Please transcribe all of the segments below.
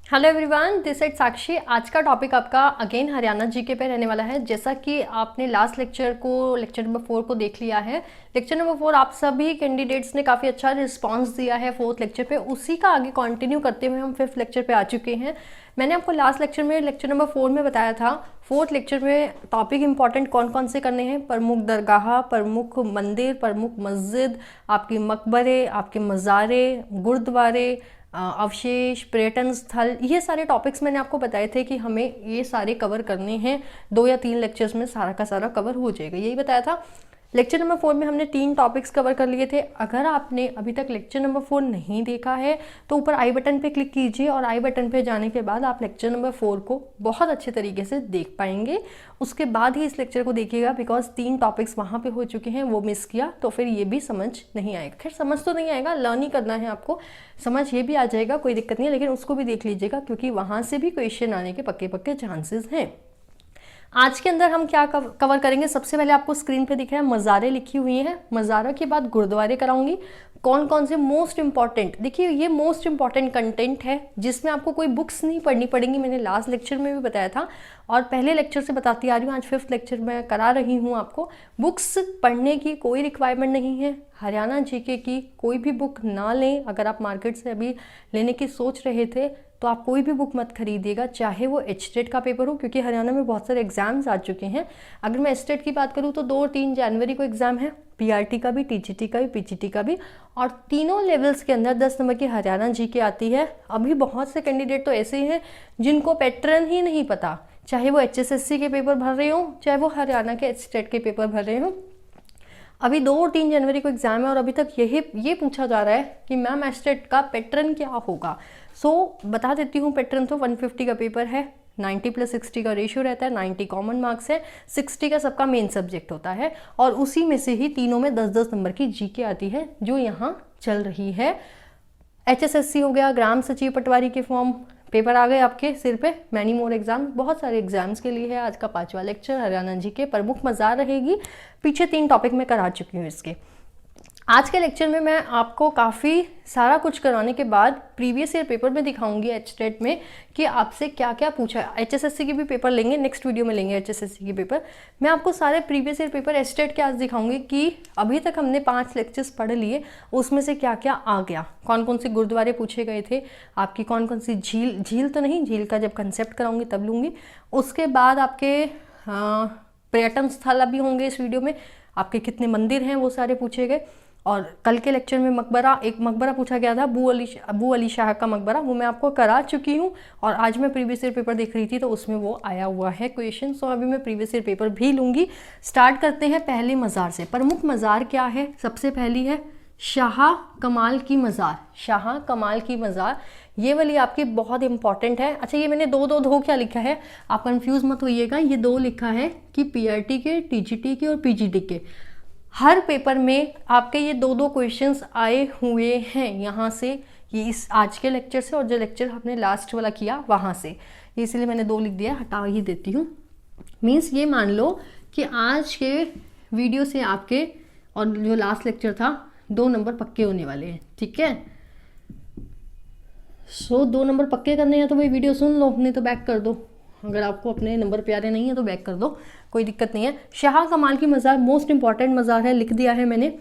Hello everyone, this is साक्षी। आज का topic आपका अगेन हरियाणा जीके पे रहने वाला है। जैसा कि आपने लास्ट लेक्चर नंबर 4 को देख लिया है। लेक्चर नंबर 4 आप सभी कैंडिडेट्स ने काफ़ी अच्छा रिस्पांस दिया है फोर्थ लेक्चर पे। उसी का आगे कंटिन्यू करते हुए हम फिफ्थ लेक्चर पे आ चुके हैं। मैंने आपको लास्ट लेक्चर नंबर 4 में बताया था फोर्थ लेक्चर में टॉपिक इंपॉर्टेंट कौन कौन से करने हैं। प्रमुख दरगाह, प्रमुख मंदिर, प्रमुख मस्जिद, आपके मकबरे, आपके मज़ारे, गुरुद्वारे, अवशेष, पर्यटन स्थल, ये सारे टॉपिक्स मैंने आपको बताए थे कि हमें ये सारे कवर करने हैं। 2 या 3 लेक्चर्स में सारा का सारा कवर हो जाएगा, यही बताया था। लेक्चर नंबर 4 में हमने 3 टॉपिक्स कवर कर लिए थे। अगर आपने अभी तक लेक्चर नंबर 4 नहीं देखा है तो ऊपर आई बटन पे क्लिक कीजिए और आई बटन पे जाने के बाद आप लेक्चर नंबर 4 को बहुत अच्छे तरीके से देख पाएंगे। उसके बाद ही इस लेक्चर को देखिएगा, बिकॉज 3 टॉपिक्स वहाँ पे हो चुके हैं, वो मिस किया तो फिर ये भी समझ नहीं आएगा। खैर समझ तो नहीं आएगा, लर्न ही करना है आपको, समझ ये भी आ जाएगा, कोई दिक्कत नहीं है, लेकिन उसको भी देख लीजिएगा क्योंकि वहाँ से भी क्वेश्चन आने के पक्के पक्के चांसेस हैं। आज के अंदर हम क्या कवर करेंगे, सबसे पहले आपको स्क्रीन पे दिख रहा है मज़ारे लिखी हुई हैं। मज़ारों के बाद गुरुद्वारे कराऊंगी। कौन कौन से मोस्ट इंपॉर्टेंट, देखिए ये मोस्ट इंपॉर्टेंट कंटेंट है जिसमें आपको कोई बुक्स नहीं पढ़नी पड़ेंगी। मैंने लास्ट लेक्चर में भी बताया था और पहले लेक्चर से बताती आ रही हूँ, आज फिफ्थ लेक्चर में करा रही हूँ आपको। बुक्स पढ़ने की कोई रिक्वायरमेंट नहीं है। हरियाणा जीके की कोई भी बुक ना लें। अगर आप मार्केट से अभी लेने की सोच रहे थे तो आप कोई भी बुक मत खरीदिएगा, चाहे वो एचटेट का पेपर हो, क्योंकि हरियाणा में बहुत सारे एग्जाम्स आ चुके हैं। अगर मैं एचटेट की बात करूँ तो 2 और 3 जनवरी को एग्जाम है, पीआरटी का भी, टीजीटी का भी, पीजीटी का भी, और तीनों लेवल्स के अंदर 10 नंबर की हरियाणा जीके आती है। अभी बहुत से कैंडिडेट तो ऐसे हैं जिनको पैटर्न ही नहीं पता, चाहे वो एचएसएससी के पेपर भर रहे हो, चाहे वो हरियाणा के एचटेट के पेपर भर रहे हो। अभी 2 और 3 जनवरी को एग्जाम है और अभी तक ये पूछा जा रहा है कि मैम एस्टेट का पैटर्न क्या होगा। बता देती हूँ, पैटर्न तो 150 का पेपर है, 90+60 का रेशियो रहता है, 90 कॉमन मार्क्स है, 60 का सबका मेन सब्जेक्ट होता है और उसी में से ही तीनों में 10-10 नंबर की जीके आती है जो यहाँ चल रही है। एचएसएससी हो गया, ग्राम सचिव पटवारी के फॉर्म पेपर आ गए आपके सिर पे, मैनी मोर एग्जाम, बहुत सारे एग्जाम्स के लिए है आज का 5वां लेक्चर। हरियाणा जी के प्रमुख मज़ार रहेगी, पीछे 3 टॉपिक में करा चुकी हूँ इसके। आज के लेक्चर में मैं आपको काफ़ी सारा कुछ कराने के बाद प्रीवियस ईयर पेपर में दिखाऊंगी एचटेट में कि आपसे क्या क्या पूछा है। एचएसएससी की भी पेपर लेंगे, नेक्स्ट वीडियो में लेंगे एचएसएससी के पेपर। मैं आपको सारे प्रीवियस ईयर पेपर एचटेट के आज दिखाऊंगी कि अभी तक हमने 5 लेक्चर्स पढ़ लिए, उसमें से क्या क्या आ गया, कौन कौन से गुरुद्वारे पूछे गए थे, आपकी कौन कौन सी झील तो नहीं, झील का जब कंसेप्ट कराऊंगी तब लूँगी। उसके बाद आपके पर्यटन स्थल अभी होंगे इस वीडियो में, आपके कितने मंदिर हैं वो सारे पूछे गए। और कल के लेक्चर में एक मकबरा पूछा गया था, अबू अली शाह का मकबरा, वो मैं आपको करा चुकी हूँ। और आज मैं प्रीवियस ईयर पेपर देख रही थी तो उसमें वो आया हुआ है क्वेश्चन। सो अभी मैं प्रीवियस ईयर पेपर भी लूँगी। स्टार्ट करते हैं पहले मज़ार से। प्रमुख मज़ार क्या है, सबसे पहली है शाह कमाल की मज़ार। शाह कमाल की मज़ार ये वाली आपकी बहुत इंपॉर्टेंट है। अच्छा, ये मैंने दो क्या लिखा है, आप कंफ्यूज मत होइएगा, ये 2 लिखा है कि पीआरटी के, टीजीटी के और पीजीटी के। हर पेपर में आपके ये 2 क्वेश्चंस आए हुए हैं यहाँ से, ये इस आज के लेक्चर से और जो लेक्चर हमने लास्ट वाला किया वहाँ से, इसलिए मैंने 2 लिख दिया, हटा ही देती हूँ। मीन्स ये मान लो कि आज के वीडियो से आपके और जो लास्ट लेक्चर था 2 नंबर पक्के होने वाले हैं, ठीक है। 2 नंबर पक्के करने हैं तो भाई वीडियो सुन लो, नहीं तो बैक कर दो। अगर आपको अपने नंबर प्यारे नहीं है तो बैक कर दो, कोई दिक्कत नहीं है। शाह कमाल की मज़ार मोस्ट इंपॉर्टेंट मज़ार है, लिख दिया है मैंने।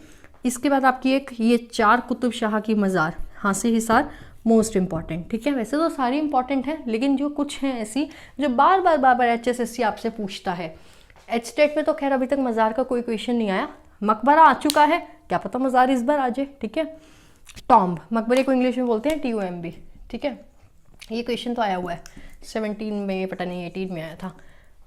इसके बाद आपकी एक ये 4 कुतुब शाह की मज़ार, हांसी हिसार, मोस्ट इंपॉर्टेंट, ठीक है। वैसे तो सारी इंपॉर्टेंट है, लेकिन जो कुछ हैं ऐसी जो बार बार एचएसएससी आपसे पूछता है। एचटेट में तो खैर अभी तक मज़ार का कोई क्वेश्चन नहीं आया। मकबरा आ चुका है, क्या पता मज़ार इस बार आ जाए, ठीक है। टॉम्ब, मकबरे को इंग्लिश में बोलते हैं TOMB, ठीक है। ये क्वेश्चन तो आया हुआ है 17 में, पता नहीं 18 में आया था।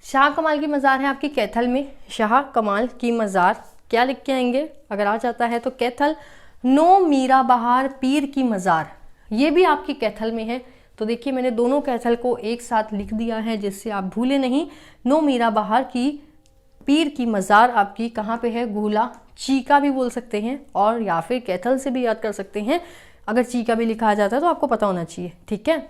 शाह कमाल की मज़ार है आपकी कैथल में। शाह कमाल की मज़ार क्या लिख के आएंगे, अगर आ जाता है तो कैथल। नो मीरा बहार पीर की मज़ार, ये भी आपकी कैथल में है। तो देखिए मैंने दोनों कैथल को एक साथ लिख दिया है जिससे आप भूले नहीं। नो मीरा बहार की पीर की मज़ार आपकी कहाँ पे है, गुला, चीका भी बोल सकते हैं और या फिर कैथल से भी याद कर सकते हैं। अगर चीका भी लिखा आ जाता है तो आपको पता होना चाहिए, ठीक है।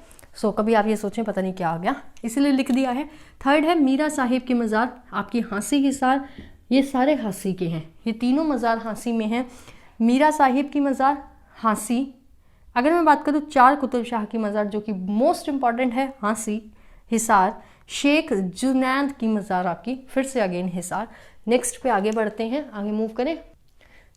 कभी आप ये सोचें पता नहीं क्या आ गया, इसलिए लिख दिया है। थर्ड है मीरा साहिब की मज़ार आपकी हांसी हिसार, ये सारे हांसी के हैं, ये तीनों मज़ार हांसी में हैं। मीरा साहिब की मज़ार हांसी, अगर मैं बात करूँ 4 कुतुब शाह की मज़ार जो कि मोस्ट इम्पॉर्टेंट है, हांसी, हिसार, शेख जुनैद की मज़ार आपकी फिर से अगेन हिसार। नेक्स्ट पे आगे बढ़ते हैं, आगे मूव करें।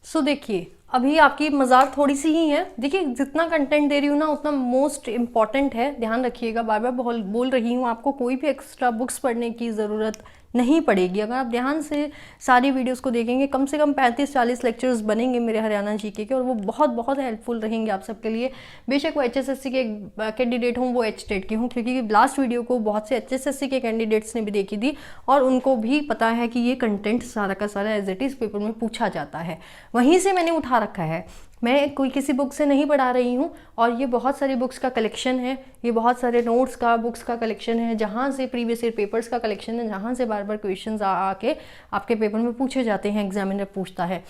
सो देखिए अभी आपकी मज़ार थोड़ी सी ही है। देखिए जितना कंटेंट दे रही हूँ ना उतना मोस्ट इम्पॉर्टेंट है, ध्यान रखिएगा। बार बार बोल रही हूँ, आपको कोई भी एक्स्ट्रा बुक्स पढ़ने की ज़रूरत नहीं पड़ेगी। अगर आप ध्यान से सारी वीडियोस को देखेंगे, कम से कम 35-40 लेक्चर्स बनेंगे मेरे हरियाणा जीके के, और वो बहुत बहुत हेल्पफुल रहेंगे आप सबके लिए। बेशक वो HSSC के कैंडिडेट हों, वो HTET के हों, क्योंकि लास्ट वीडियो को बहुत से HSSC के कैंडिडेट्स ने भी देखी थी और उनको भी पता है कि ये कंटेंट सारा का सारा एज इट इज़ पेपर में पूछा जाता है, वहीं से मैंने उठा रखा है। मैं कोई किसी बुक से नहीं पढ़ा रही हूँ, और ये बहुत सारी बुक्स का कलेक्शन है, ये बहुत सारे नोट्स का बुक्स का कलेक्शन है, जहाँ से प्रीवियस ईयर पेपर्स का कलेक्शन है, जहाँ से बार बार क्वेश्चंस आके आपके पेपर में पूछे जाते हैं, एग्जामिनर पूछता है।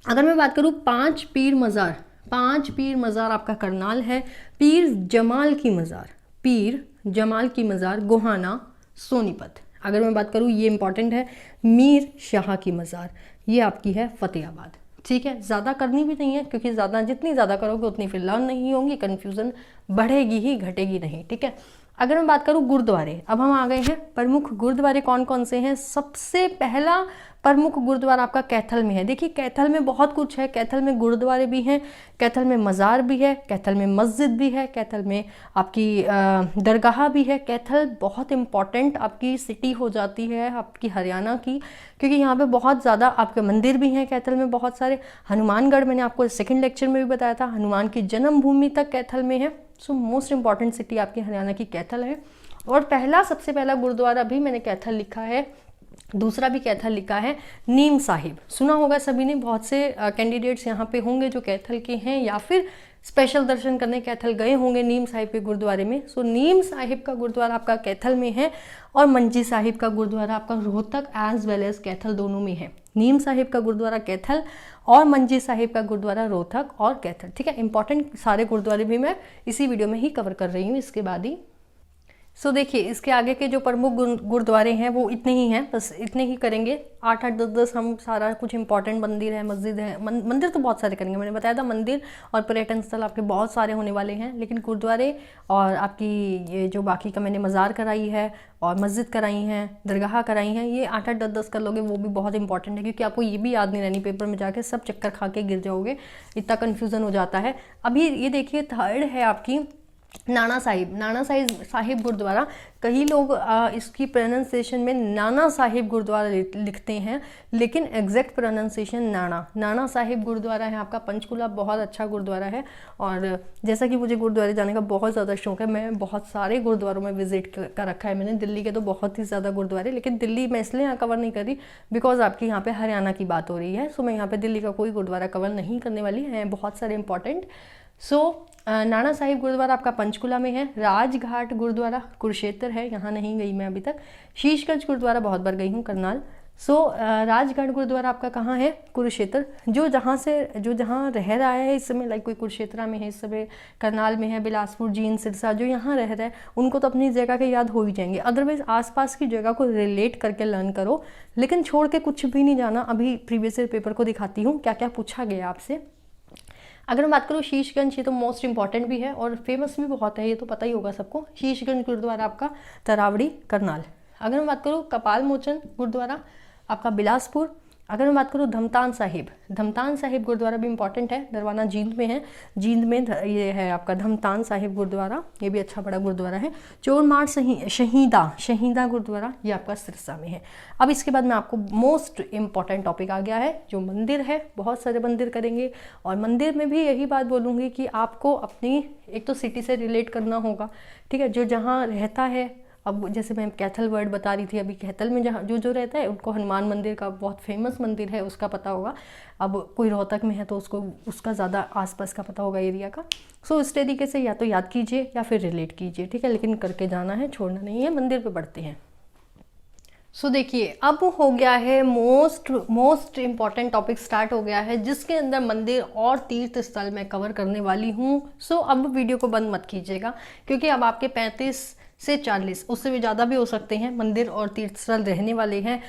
अगर मैं बात करूँ 5 पीर मज़ार आपका करनाल है, पीर जमाल की मज़ार गोहाना सोनीपत। अगर मैं बात करूँ, ये इंपॉर्टेंट है, मीर शाह की मज़ार, ये आपकी है फतेहाबाद। ठीक है, ज़्यादा करनी भी नहीं है, क्योंकि जितनी ज़्यादा करोगे उतनी फिर लर्न नहीं होंगी, कन्फ्यूज़न बढ़ेगी ही, घटेगी नहीं। ठीक है, अगर मैं बात करूँ गुरुद्वारे, अब हम आ गए हैं प्रमुख गुरुद्वारे कौन कौन से हैं। सबसे पहला प्रमुख गुरुद्वारा आपका कैथल में है। देखिए कैथल में बहुत कुछ है, कैथल में गुरुद्वारे भी हैं, कैथल में मज़ार भी है, कैथल में मस्जिद भी है, कैथल में आपकी दरगाह भी है। कैथल बहुत इम्पॉर्टेंट आपकी सिटी हो जाती है आपकी हरियाणा की, क्योंकि यहाँ पे बहुत ज़्यादा आपके मंदिर भी हैं कैथल में बहुत सारे। हनुमानगढ़ मैंने आपको सेकंड लेक्चर में भी बताया था, हनुमान की जन्मभूमि तक कैथल में है। सो मोस्ट इम्पॉर्टेंट सिटी आपकी हरियाणा की कैथल है। और सबसे पहला गुरुद्वारा भी मैंने कैथल लिखा है, दूसरा भी कैथल लिखा है, नीम साहिब। सुना होगा सभी ने, बहुत से कैंडिडेट्स यहाँ पे होंगे जो कैथल के हैं या फिर स्पेशल दर्शन करने कैथल गए होंगे नीम साहिब के गुरुद्वारे में। सो नीम साहिब का गुरुद्वारा आपका कैथल में है, और मंजी साहिब का गुरुद्वारा आपका Rohtak as well as Kaithal दोनों में है। नीम साहिब का गुरुद्वारा कैथल और मंजी साहिब का गुरुद्वारा रोहतक और कैथल। ठीक है, इंपॉर्टेंट सारे गुरुद्वारे भी मैं इसी वीडियो में ही कवर कर रही हूँ इसके बाद ही। सो देखिए इसके आगे के जो प्रमुख गुरुद्वारे हैं वो इतने ही हैं, बस इतने ही करेंगे। 8-8 10-10 हम सारा कुछ इंपॉर्टेंट मंदिर है, मस्जिद है, मंदिर तो बहुत सारे करेंगे। मैंने बताया था मंदिर और पर्यटन स्थल आपके बहुत सारे होने वाले हैं, लेकिन गुरुद्वारे और आपकी ये जो बाकी का मैंने मज़ार कराई है और मस्जिद कराई हैं, दरगाह कराई हैं, ये 8-8 10-10 कर लोगे वो भी बहुत इंपॉर्टेंट है, क्योंकि आपको ये भी याद नहीं रहनी, पेपर में जाके सब चक्कर खा के गिर जाओगे, इतना कन्फ्यूज़न हो जाता है। अभी ये देखिए थर्ड है आपकी नाना साहिब गुरुद्वारा। कई लोग इसकी प्रोनाउंसिएशन में नाना साहिब गुरुद्वारा लिखते हैं, लेकिन एग्जैक्ट प्रोनाउंसिएशन नाना साहिब गुरुद्वारा है आपका पंचकुला। बहुत अच्छा गुरुद्वारा है, और जैसा कि मुझे गुरुद्वारे जाने का बहुत ज़्यादा शौक है, मैं बहुत सारे गुरुद्वारों में विजिट कर रखा है मैंने। दिल्ली के तो बहुत ही ज़्यादा गुरुद्वारे, लेकिन दिल्ली मैं इसलिए यहाँ कवर नहीं कर रही बिकॉज आपकी यहाँ पे हरियाणा की बात हो रही है। सो मैं यहाँ पे दिल्ली का कोई गुरुद्वारा कवर नहीं करने वाली है, बहुत सारे इंपॉर्टेंट। सो नाना साहिब गुरुद्वारा आपका पंचकुला में है। राजघाट गुरुद्वारा कुरुक्षेत्र है, यहाँ नहीं गई मैं अभी तक। शीशगंज गुरुद्वारा बहुत बार गई हूँ, करनाल। सो राजघाट गुरुद्वारा आपका कहाँ है? कुरुक्षेत्र। जो जहाँ रह रहा है इस समय, लाइक कोई कुरुक्षेत्र में है इस समय, करनाल में है, बिलासपुर, जींद, सिरसा, जो यहाँ रह रहा है उनको तो अपनी जगह के याद हो ही जाएंगे। अदरवाइज आसपास की जगह को रिलेट करके लर्न करो, लेकिन छोड़ के कुछ भी नहीं जाना। अभी प्रीवियस ईयर पेपर को दिखाती हूँ क्या क्या पूछा गया आपसे। अगर मैं बात करूँ शीशगंज, ये तो मोस्ट इंपॉर्टेंट भी है और फेमस भी बहुत है, ये तो पता ही होगा सबको। शीशगंज गुरुद्वारा आपका तरावड़ी, करनाल। अगर मैं बात करूँ कपाल मोचन गुरुद्वारा आपका बिलासपुर। अगर मैं बात करूँ धमतान साहिब गुरुद्वारा भी इंपॉर्टेंट है, दरवाना जींद में है। जींद में ये है आपका धमतान साहिब गुरुद्वारा, ये भी अच्छा बड़ा गुरुद्वारा है। चोरमार शहीदा गुरुद्वारा, ये आपका सिरसा में है। अब इसके बाद में आपको मोस्ट इम्पॉर्टेंट टॉपिक आ गया है, जो मंदिर है। बहुत सारे मंदिर करेंगे, और मंदिर में भी यही बात बोलूँगी कि आपको अपनी एक तो सिटी से रिलेट करना होगा, ठीक है, जो जहाँ रहता है। अब जैसे मैं कैथल वर्ड बता रही थी, अभी कैथल में जहाँ जो रहता है उनको हनुमान मंदिर का, बहुत फेमस मंदिर है, उसका पता होगा। अब कोई रोहतक में है तो उसको उसका ज़्यादा आसपास का पता होगा एरिया का। सो इस तरीके से या तो याद कीजिए या फिर रिलेट कीजिए, ठीक है, लेकिन करके जाना है, छोड़ना नहीं है। मंदिर पे बढ़ते हैं। सो देखिए अब हो गया है मोस्ट इम्पॉर्टेंट टॉपिक स्टार्ट हो गया है, जिसके अंदर मंदिर और तीर्थ स्थल मैं कवर करने वाली हूँ। सो अब वीडियो को बंद मत कीजिएगा, क्योंकि अब आपके 35 से 40, उससे भी ज़्यादा भी हो सकते हैं, मंदिर और तीर्थ स्थल रहने वाले हैं।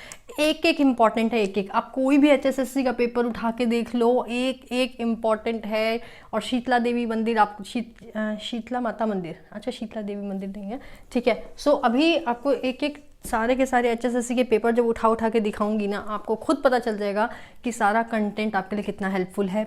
एक एक इम्पॉर्टेंट है, एक एक। आप कोई भी HSSC का पेपर उठा के देख लो, एक एक इम्पॉर्टेंट है। और शीतला देवी मंदिर, आप शीतला माता मंदिर, अच्छा शीतला देवी मंदिर नहीं है, ठीक है। सो अभी आपको एक एक सारे के सारे HSSC के पेपर जब उठा के दिखाऊंगी ना, आपको खुद पता चल जाएगा कि सारा कंटेंट आपके लिए कितना हेल्पफुल है।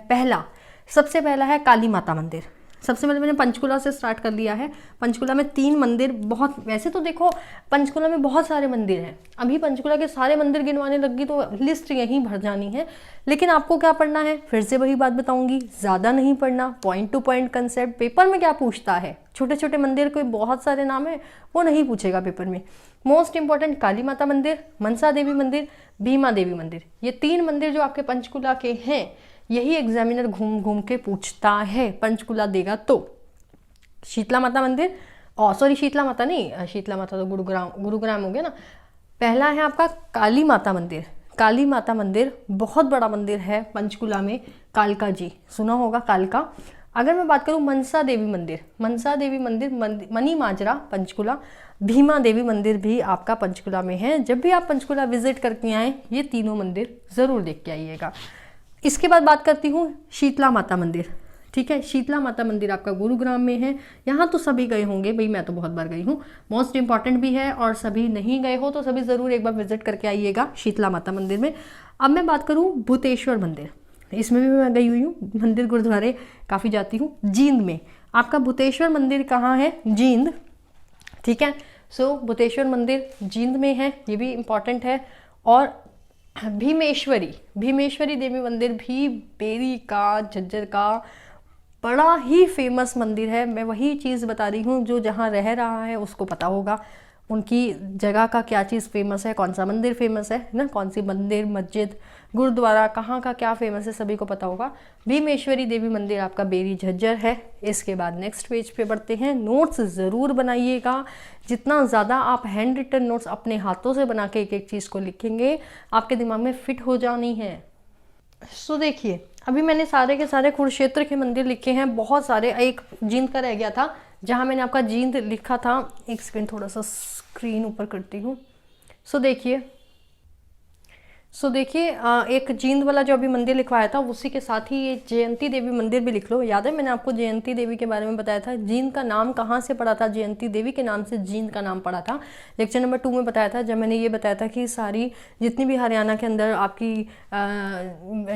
सबसे पहला है काली माता मंदिर। सबसे पहले मैंने पंचकुला से स्टार्ट कर लिया है। पंचकुला में 3 मंदिर, बहुत, वैसे तो देखो पंचकुला में बहुत सारे मंदिर हैं, अभी पंचकुला के सारे मंदिर गिनवाने लगी तो लिस्ट यहीं भर जानी है। लेकिन आपको क्या पढ़ना है, फिर से वही बात बताऊंगी, ज़्यादा नहीं पढ़ना, point two point concept. Paper में क्या पूछता है, छोटे छोटे मंदिर कोई बहुत सारे नाम है वो नहीं पूछेगा पेपर में। मोस्ट इंपॉर्टेंट काली माता मंदिर, मनसा देवी मंदिर, भीमा देवी मंदिर, ये 3 मंदिर जो आपके पंचकुला के हैं, यही एग्जामिनर घूम घूम के पूछता है। पंचकुला देगा तो शीतला माता मंदिर, सॉरी शीतला माता नहीं, शीतला माता तो गुरुग्राम हो गया ना। पहला है आपका काली माता मंदिर। काली माता मंदिर बहुत बड़ा मंदिर है पंचकुला में, कालका जी सुना होगा, कालका। अगर मैं बात करूं मनसा देवी मंदिर मनी माजरा पंचकुला, भीमा देवी मंदिर भी आपका पंचकुला में है। जब भी आप पंचकुला विजिट करके आए, ये तीनों मंदिर जरूर देख के आइएगा। इसके बाद बात करती हूँ शीतला माता मंदिर, ठीक है। शीतला माता मंदिर आपका गुरुग्राम में है। यहाँ तो सभी गए होंगे भाई, मैं तो बहुत बार गई हूँ, मोस्ट इंपॉर्टेंट भी है, और सभी नहीं गए हो तो सभी ज़रूर एक बार विजिट करके आइएगा शीतला माता मंदिर में। अब मैं बात करूँ भूतेश्वर मंदिर, इसमें भी मैं गई हुई हूँ, मंदिर गुरुद्वारे काफ़ी जाती हूँ। जींद में आपका भूतेश्वर मंदिर कहाँ है, जींद, ठीक है। सो भूतेश्वर मंदिर जींद में है, ये भी इम्पॉर्टेंट है। और भीमेश्वरी देवी मंदिर भी बेरी का, झज्जर का बड़ा ही फेमस मंदिर है। मैं वही चीज़ बता रही हूँ, जो जहाँ रह रहा है उसको पता होगा उनकी जगह का क्या चीज़ फेमस है, कौन सा मंदिर फेमस है ना, कौन सी मंदिर, मस्जिद, गुरुद्वारा कहाँ का क्या फेमस है, सभी को पता होगा। भीमेश्वरी देवी मंदिर आपका बेरी झज्जर है। इसके बाद नेक्स्ट पेज पे बढ़ते हैं। नोट्स ज़रूर बनाइएगा, जितना ज़्यादा आप हैंड रिटन नोट्स अपने हाथों से बना के एक एक चीज़ को लिखेंगे, आपके दिमाग में फिट हो जानी है। सो देखिए, अभी मैंने सारे के सारे कुरुक्षेत्र के मंदिर लिखे हैं, बहुत सारे। एक जींद का रह गया था, जहाँ मैंने आपका जींद लिखा था। एक सेकंड, थोड़ा सा स्क्रीन ऊपर करती हूँ। सो देखिए एक जींद वाला जो अभी मंदिर लिखवाया था, उसी के साथ ही ये जयंती देवी मंदिर भी लिख लो। याद है मैंने आपको जयंती देवी के बारे में बताया था, जींद का नाम कहाँ से पड़ा था, जयंती देवी के नाम से जींद का नाम पड़ा था। लेक्चर नंबर 2 में बताया था, जब मैंने ये बताया था कि सारी जितनी भी हरियाणा के अंदर आपकी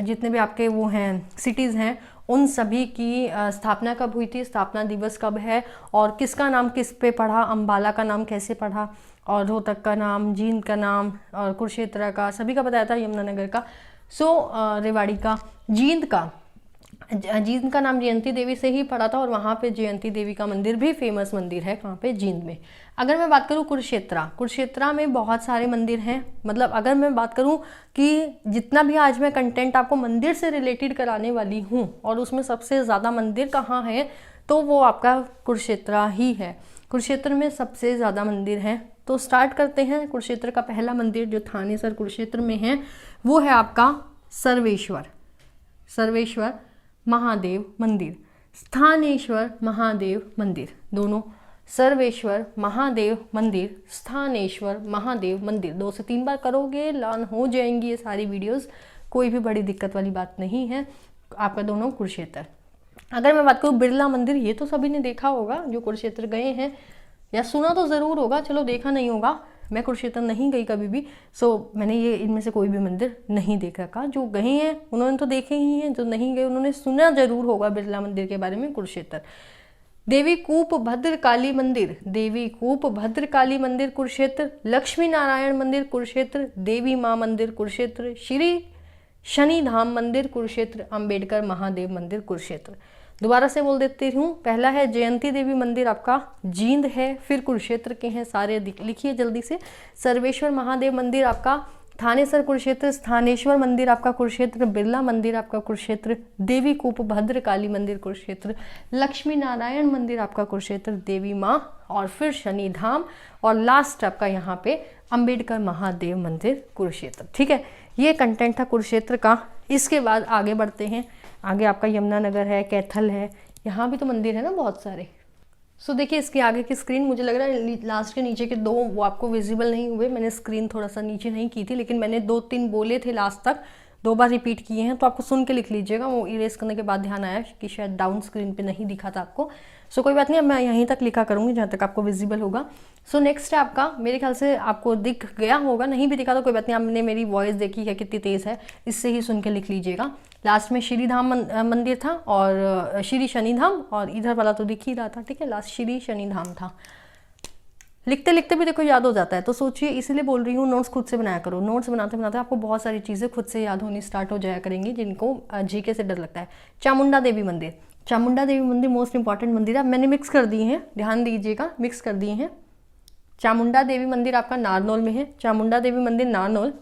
जितने भी आपके वो हैं सिटीज़ हैं, उन सभी की स्थापना कब हुई थी, स्थापना दिवस कब है, और किसका नाम किस पे पढ़ा, अम्बाला का नाम कैसे पढ़ा, और रोहतक का नाम, जींद का नाम, और कुरुक्षेत्र का, सभी का बताया था, यमुनानगर का, रेवाड़ी का, जींद का नाम जयंती देवी से ही पड़ा था, और वहाँ पे जयंती देवी का मंदिर भी फेमस मंदिर है, कहाँ पे, जींद में। अगर मैं बात करूँ कुरुक्षेत्र में बहुत सारे मंदिर हैं। मतलब अगर मैं बात करूँ कि जितना भी आज मैं कंटेंट आपको मंदिर से रिलेटेड कराने वाली हूँ, और उसमें सबसे ज़्यादा मंदिर कहाँ है, तो वो आपका कुरुक्षेत्र ही है। कुरुक्षेत्र में सबसे ज़्यादा मंदिर हैं। तो स्टार्ट करते हैं। कुरुक्षेत्र का पहला मंदिर जो थानेसर कुरुक्षेत्र में है, वो है आपका सर्वेश्वर महादेव मंदिर, स्थानेश्वर महादेव मंदिर, दोनों। सर्वेश्वर महादेव मंदिर, स्थानेश्वर महादेव मंदिर, 2 से 3 बार करोगे लर्न हो जाएंगी ये सारी वीडियोस, कोई भी बड़ी दिक्कत वाली बात नहीं है। आपका दोनों कुरुक्षेत्र। अगर मैं बात करूँ बिरला मंदिर, ये तो सभी ने देखा होगा जो कुरुक्षेत्र गए हैं, या सुना तो ज़रूर होगा, चलो देखा नहीं होगा। मैं कुरुक्षेत्र नहीं गई कभी भी, मैंने ये इनमें से कोई भी मंदिर नहीं देख रखा। जो गए हैं उन्होंने तो देखे ही हैं, जो नहीं गए उन्होंने सुना जरूर होगा बिरला मंदिर के बारे में। कुरुक्षेत्र देवी कूप भद्रकाली मंदिर कुरुक्षेत्र, लक्ष्मी नारायण मंदिर कुरुक्षेत्र, देवी माँ मंदिर कुरुक्षेत्र, श्री शनिधाम मंदिर कुरुक्षेत्र, अंबेडकर महादेव मंदिर कुरुक्षेत्र। दोबारा से बोल देती हूँ। पहला है जयंती देवी मंदिर आपका जींद है, फिर कुरुक्षेत्र के हैं सारे, लिखिए जल्दी से। सर्वेश्वर महादेव मंदिर आपका थानेसर कुरुक्षेत्र, स्थानेश्वर मंदिर आपका कुरुक्षेत्र, बिरला मंदिर आपका कुरुक्षेत्र, देवी कूप भद्रकाली मंदिर कुरुक्षेत्र, लक्ष्मी नारायण मंदिर आपका कुरुक्षेत्र, देवी माँ, और फिर शनिधाम, और लास्ट आपका यहाँ पे अंबेडकर महादेव मंदिर कुरुक्षेत्र। ठीक है, ये कंटेंट था कुरुक्षेत्र का। इसके बाद आगे बढ़ते हैं। आगे आपका यमुनानगर है, कैथल है, यहाँ भी तो मंदिर है ना बहुत सारे। सो देखिए इसके आगे की स्क्रीन मुझे लग रहा है लास्ट के नीचे के दो वो आपको विजिबल नहीं हुए, मैंने स्क्रीन थोड़ा सा नीचे नहीं की थी, लेकिन मैंने 2-3 बोले थे लास्ट तक, 2 बार रिपीट किए हैं, तो आपको सुन के लिख लीजिएगा। वो इरेज करने के बाद ध्यान आया कि शायद डाउन स्क्रीन पे नहीं दिखा था आपको। सो कोई बात नहीं, अब मैं यहीं तक लिखा करूँगी जहाँ तक आपको विजिबल होगा। सो नेक्स्ट है आपका, मेरे ख्याल से आपको दिख गया होगा, नहीं भी दिखा तो कोई बात नहीं, आपने मेरी वॉइस देखी है कितनी तेज़ है, इससे ही सुन के लिख लीजिएगा। लास्ट में श्री धाम मंदिर था और श्री शनि धाम, और इधर वाला तो दिख ही रहा था, ठीक है, लास्ट श्री शनि धाम था। लिखते लिखते भी देखो याद हो जाता है, तो सोचिए, इसीलिए बोल रही हूँ नोट्स खुद से बनाया करो। नोट्स बनाते बनाते आपको बहुत सारी चीज़ें खुद से याद होनी स्टार्ट हो जाया करेंगी जिनको जीके से डर लगता है। चामुंडा देवी मंदिर, चामुंडा देवी मंदिर मोस्ट इंपॉर्टेंट मंदिर है। मैंने मिक्स कर दिए हैं, ध्यान दीजिएगा, मिक्स कर दिए हैं। चामुंडा देवी मंदिर आपका नारनौल में है, चामुंडा देवी मंदिर नारनौल।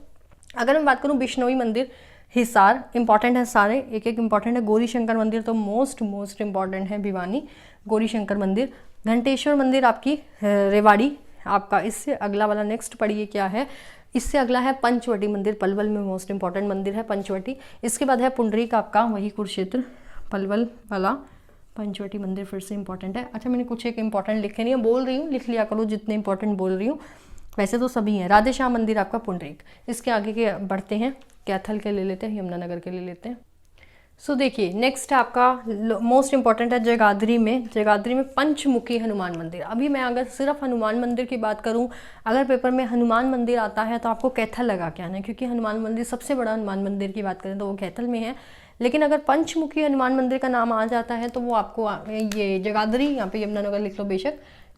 अगर मैं बात करूँ बिश्नोई मंदिर हिसार, इंपॉर्टेंट है सारे, एक एक इंपॉर्टेंट है। गौरी शंकर मंदिर तो मोस्ट इंपॉर्टेंट है, भिवानी गौरी शंकर मंदिर। घंटेश्वर मंदिर आपकी रेवाड़ी आपका। इससे अगला वाला नेक्स्ट पढ़िए क्या है, इससे अगला है पंचवटी मंदिर, पलवल में मोस्ट इंपॉर्टेंट मंदिर है पंचवटी। इसके बाद है पुंडरीक आपका, वही कुरुक्षेत्र, पलवल वाला पंचवटी मंदिर फिर से इंपॉर्टेंट है। अच्छा मैंने कुछ एक इंपॉर्टेंट लिखे नहीं है, बोल रही हूँ, लिख लिया करो जितने इंपॉर्टेंट बोल रही हूँ, वैसे तो सभी हैं। राधे श्याम मंदिर आपका पुंडरीक। इसके आगे के बढ़ते हैं, कैथल के ले लेते हैं, यमुनानगर के ले लेते हैं। सो देखिए नेक्स्ट है आपका मोस्ट इंपॉर्टेंट है जगाधरी में, जगाधरी में पंचमुखी हनुमान मंदिर। अभी मैं अगर सिर्फ हनुमान मंदिर की बात करूं, अगर पेपर में हनुमान मंदिर आता है तो आपको कैथल लगा के आना है, क्योंकि हनुमान मंदिर सबसे बड़ा हनुमान मंदिर की बात करें तो वो कैथल में है। लेकिन अगर पंचमुखी हनुमान मंदिर का नाम आ जाता है तो वो आपको ये जगाधरी, यहाँ पे यमुनानगर लिख लो बेशक,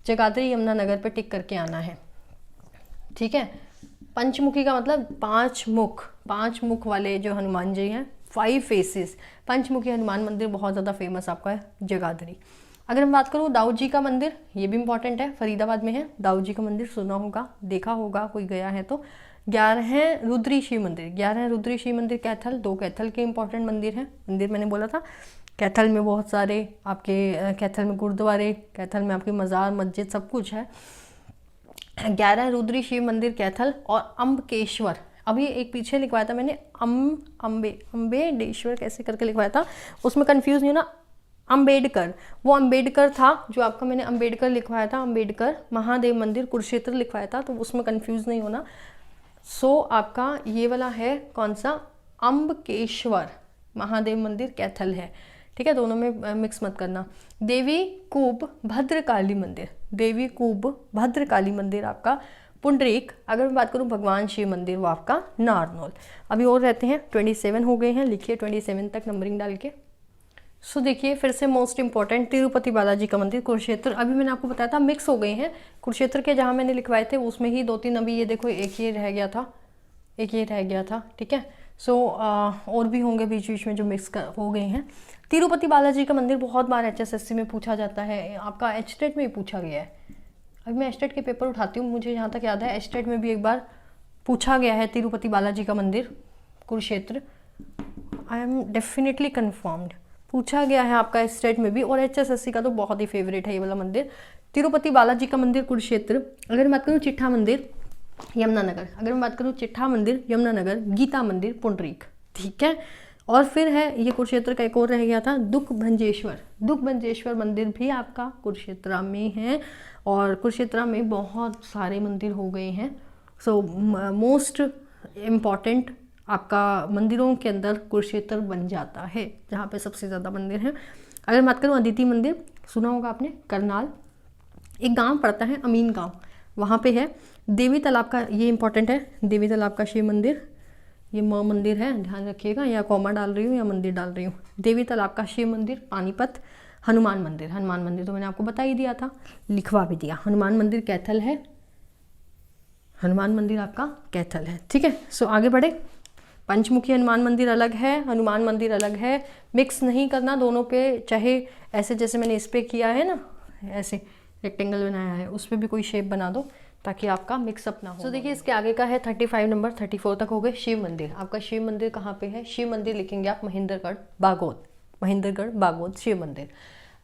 जगाधरी यमुनानगर पे टिक करके आना है, ठीक है। पंचमुखी का मतलब 5 मुख, 5 मुख वाले जो हनुमान जी हैं, 5 फेसेस। पंचमुखी हनुमान मंदिर बहुत ज़्यादा फेमस आपका है जगाधरी। अगर मैं बात करूँ दाऊद जी का मंदिर, ये भी इंपॉर्टेंट है, फरीदाबाद में है। दाऊद जी का मंदिर सुना होगा, देखा होगा, कोई गया है तो। 11 रुद्री शिव मंदिर, 11 रुद्री शिव मंदिर कैथल, 2 कैथल के इंपॉर्टेंट मंदिर हैं। मंदिर मैंने बोला था कैथल में बहुत सारे आपके, कैथल में गुरुद्वारे, कैथल में आपकी मज़ार मस्जिद सब कुछ है। 11 रुद्री शिव मंदिर कैथल। और अम्बकेश्वर, अभी एक पीछे लिखवाया था मैंने, अम्बेडेश्वर कैसे करके लिखवाया था, उसमें कंफ्यूज नहीं होना, अम्बेडकर, वो अम्बेडकर था जो आपका, मैंने अम्बेडकर लिखवाया था, अम्बेडकर महादेव मंदिर कुरुक्षेत्र लिखवाया था, तो उसमें कंफ्यूज नहीं होना। सो आपका ये वाला है कौन सा, अम्बकेश्वर महादेव मंदिर कैथल है, ठीक है, दोनों में मिक्स मत करना। देवी कूप भद्रकाली मंदिर, देवी कूप भद्रकाली मंदिर आपका पुंडरीक। अगर मैं बात करूं भगवान शिव मंदिर, वो आपका नारनौल। अभी और रहते हैं, 27 हो गए हैं, लिखिए 27 तक नंबरिंग डाल के। सो देखिए फिर से मोस्ट इंपॉर्टेंट तिरुपति बालाजी का मंदिर कुरुक्षेत्र। अभी मैंने आपको बताया था मिक्स हो गए हैं कुरुक्षेत्र के, जहाँ मैंने लिखवाए थे उसमें ही 2-3, अभी ये देखो एक ये रह गया था, एक ये रह गया था, ठीक है। सो और भी होंगे बीच बीच में जो मिक्स हो गए हैं। तिरुपति बालाजी का मंदिर बहुत बार HSSC में पूछा जाता है, आपका HTET में भी पूछा गया है। अभी मैं HTET के पेपर उठाती हूँ, मुझे यहाँ तक याद है HTET में भी एक बार पूछा गया है तिरुपति बालाजी का मंदिर Kurukshetra, I am definitely confirmed, पूछा गया है आपका HTET में भी, और HSSC का तो बहुत ही फेवरेट है ये वाला मंदिर, तिरुपति बालाजी का मंदिर कुरुक्षेत्र। अगर मैं बात करूँ चिट्ठा मंदिर यमुनानगर, अगर मैं बात करूँ चिट्ठा मंदिर यमुनानगर, गीता मंदिर पुंडरीक, ठीक है। और फिर है ये कुरुक्षेत्र का एक और रह गया था, दुख भंजेश्वर, दुख भंजेश्वर मंदिर भी आपका कुरुक्षेत्र में है, और कुरुक्षेत्र में बहुत सारे मंदिर हो गए हैं। सो मोस्ट इम्पॉर्टेंट आपका मंदिरों के अंदर कुरुक्षेत्र बन जाता है, जहाँ पे सबसे ज़्यादा मंदिर हैं। अगर बात करूँ अदिति मंदिर, सुना होगा आपने, करनाल एक गांव पड़ता है अमीन गांव, वहाँ पे है। देवी तालाब का, ये इंपॉर्टेंट है, देवी तालाब का शिव मंदिर, ये मंदिर है, ध्यान रखिएगा, या कॉमा डाल रही हूँ या मंदिर डाल रही हूँ। देवी तालाब का शिव मंदिर पानीपत। हनुमान मंदिर, हनुमान मंदिर तो मैंने आपको बता ही दिया था, लिखवा भी दिया। हनुमान मंदिर कैथल है, हनुमान मंदिर आपका कैथल है, ठीक है। सो आगे बढ़े, पंचमुखी हनुमान मंदिर अलग है, हनुमान मंदिर अलग है, मिक्स नहीं करना दोनों पे, चाहे ऐसे जैसे मैंने इस पे किया है ना, ऐसे रेक्टेंगल बनाया है, उस पर भी कोई शेप बना दो ताकि आपका मिक्सअप ना हो। तो देखिए इसके आगे का है 35 नंबर, 34 तक हो गए। शिव मंदिर, आपका शिव मंदिर कहाँ पे है, शिव मंदिर लिखेंगे आप महेंद्रगढ़ बागोद, महेंद्रगढ़ बागोद शिव मंदिर।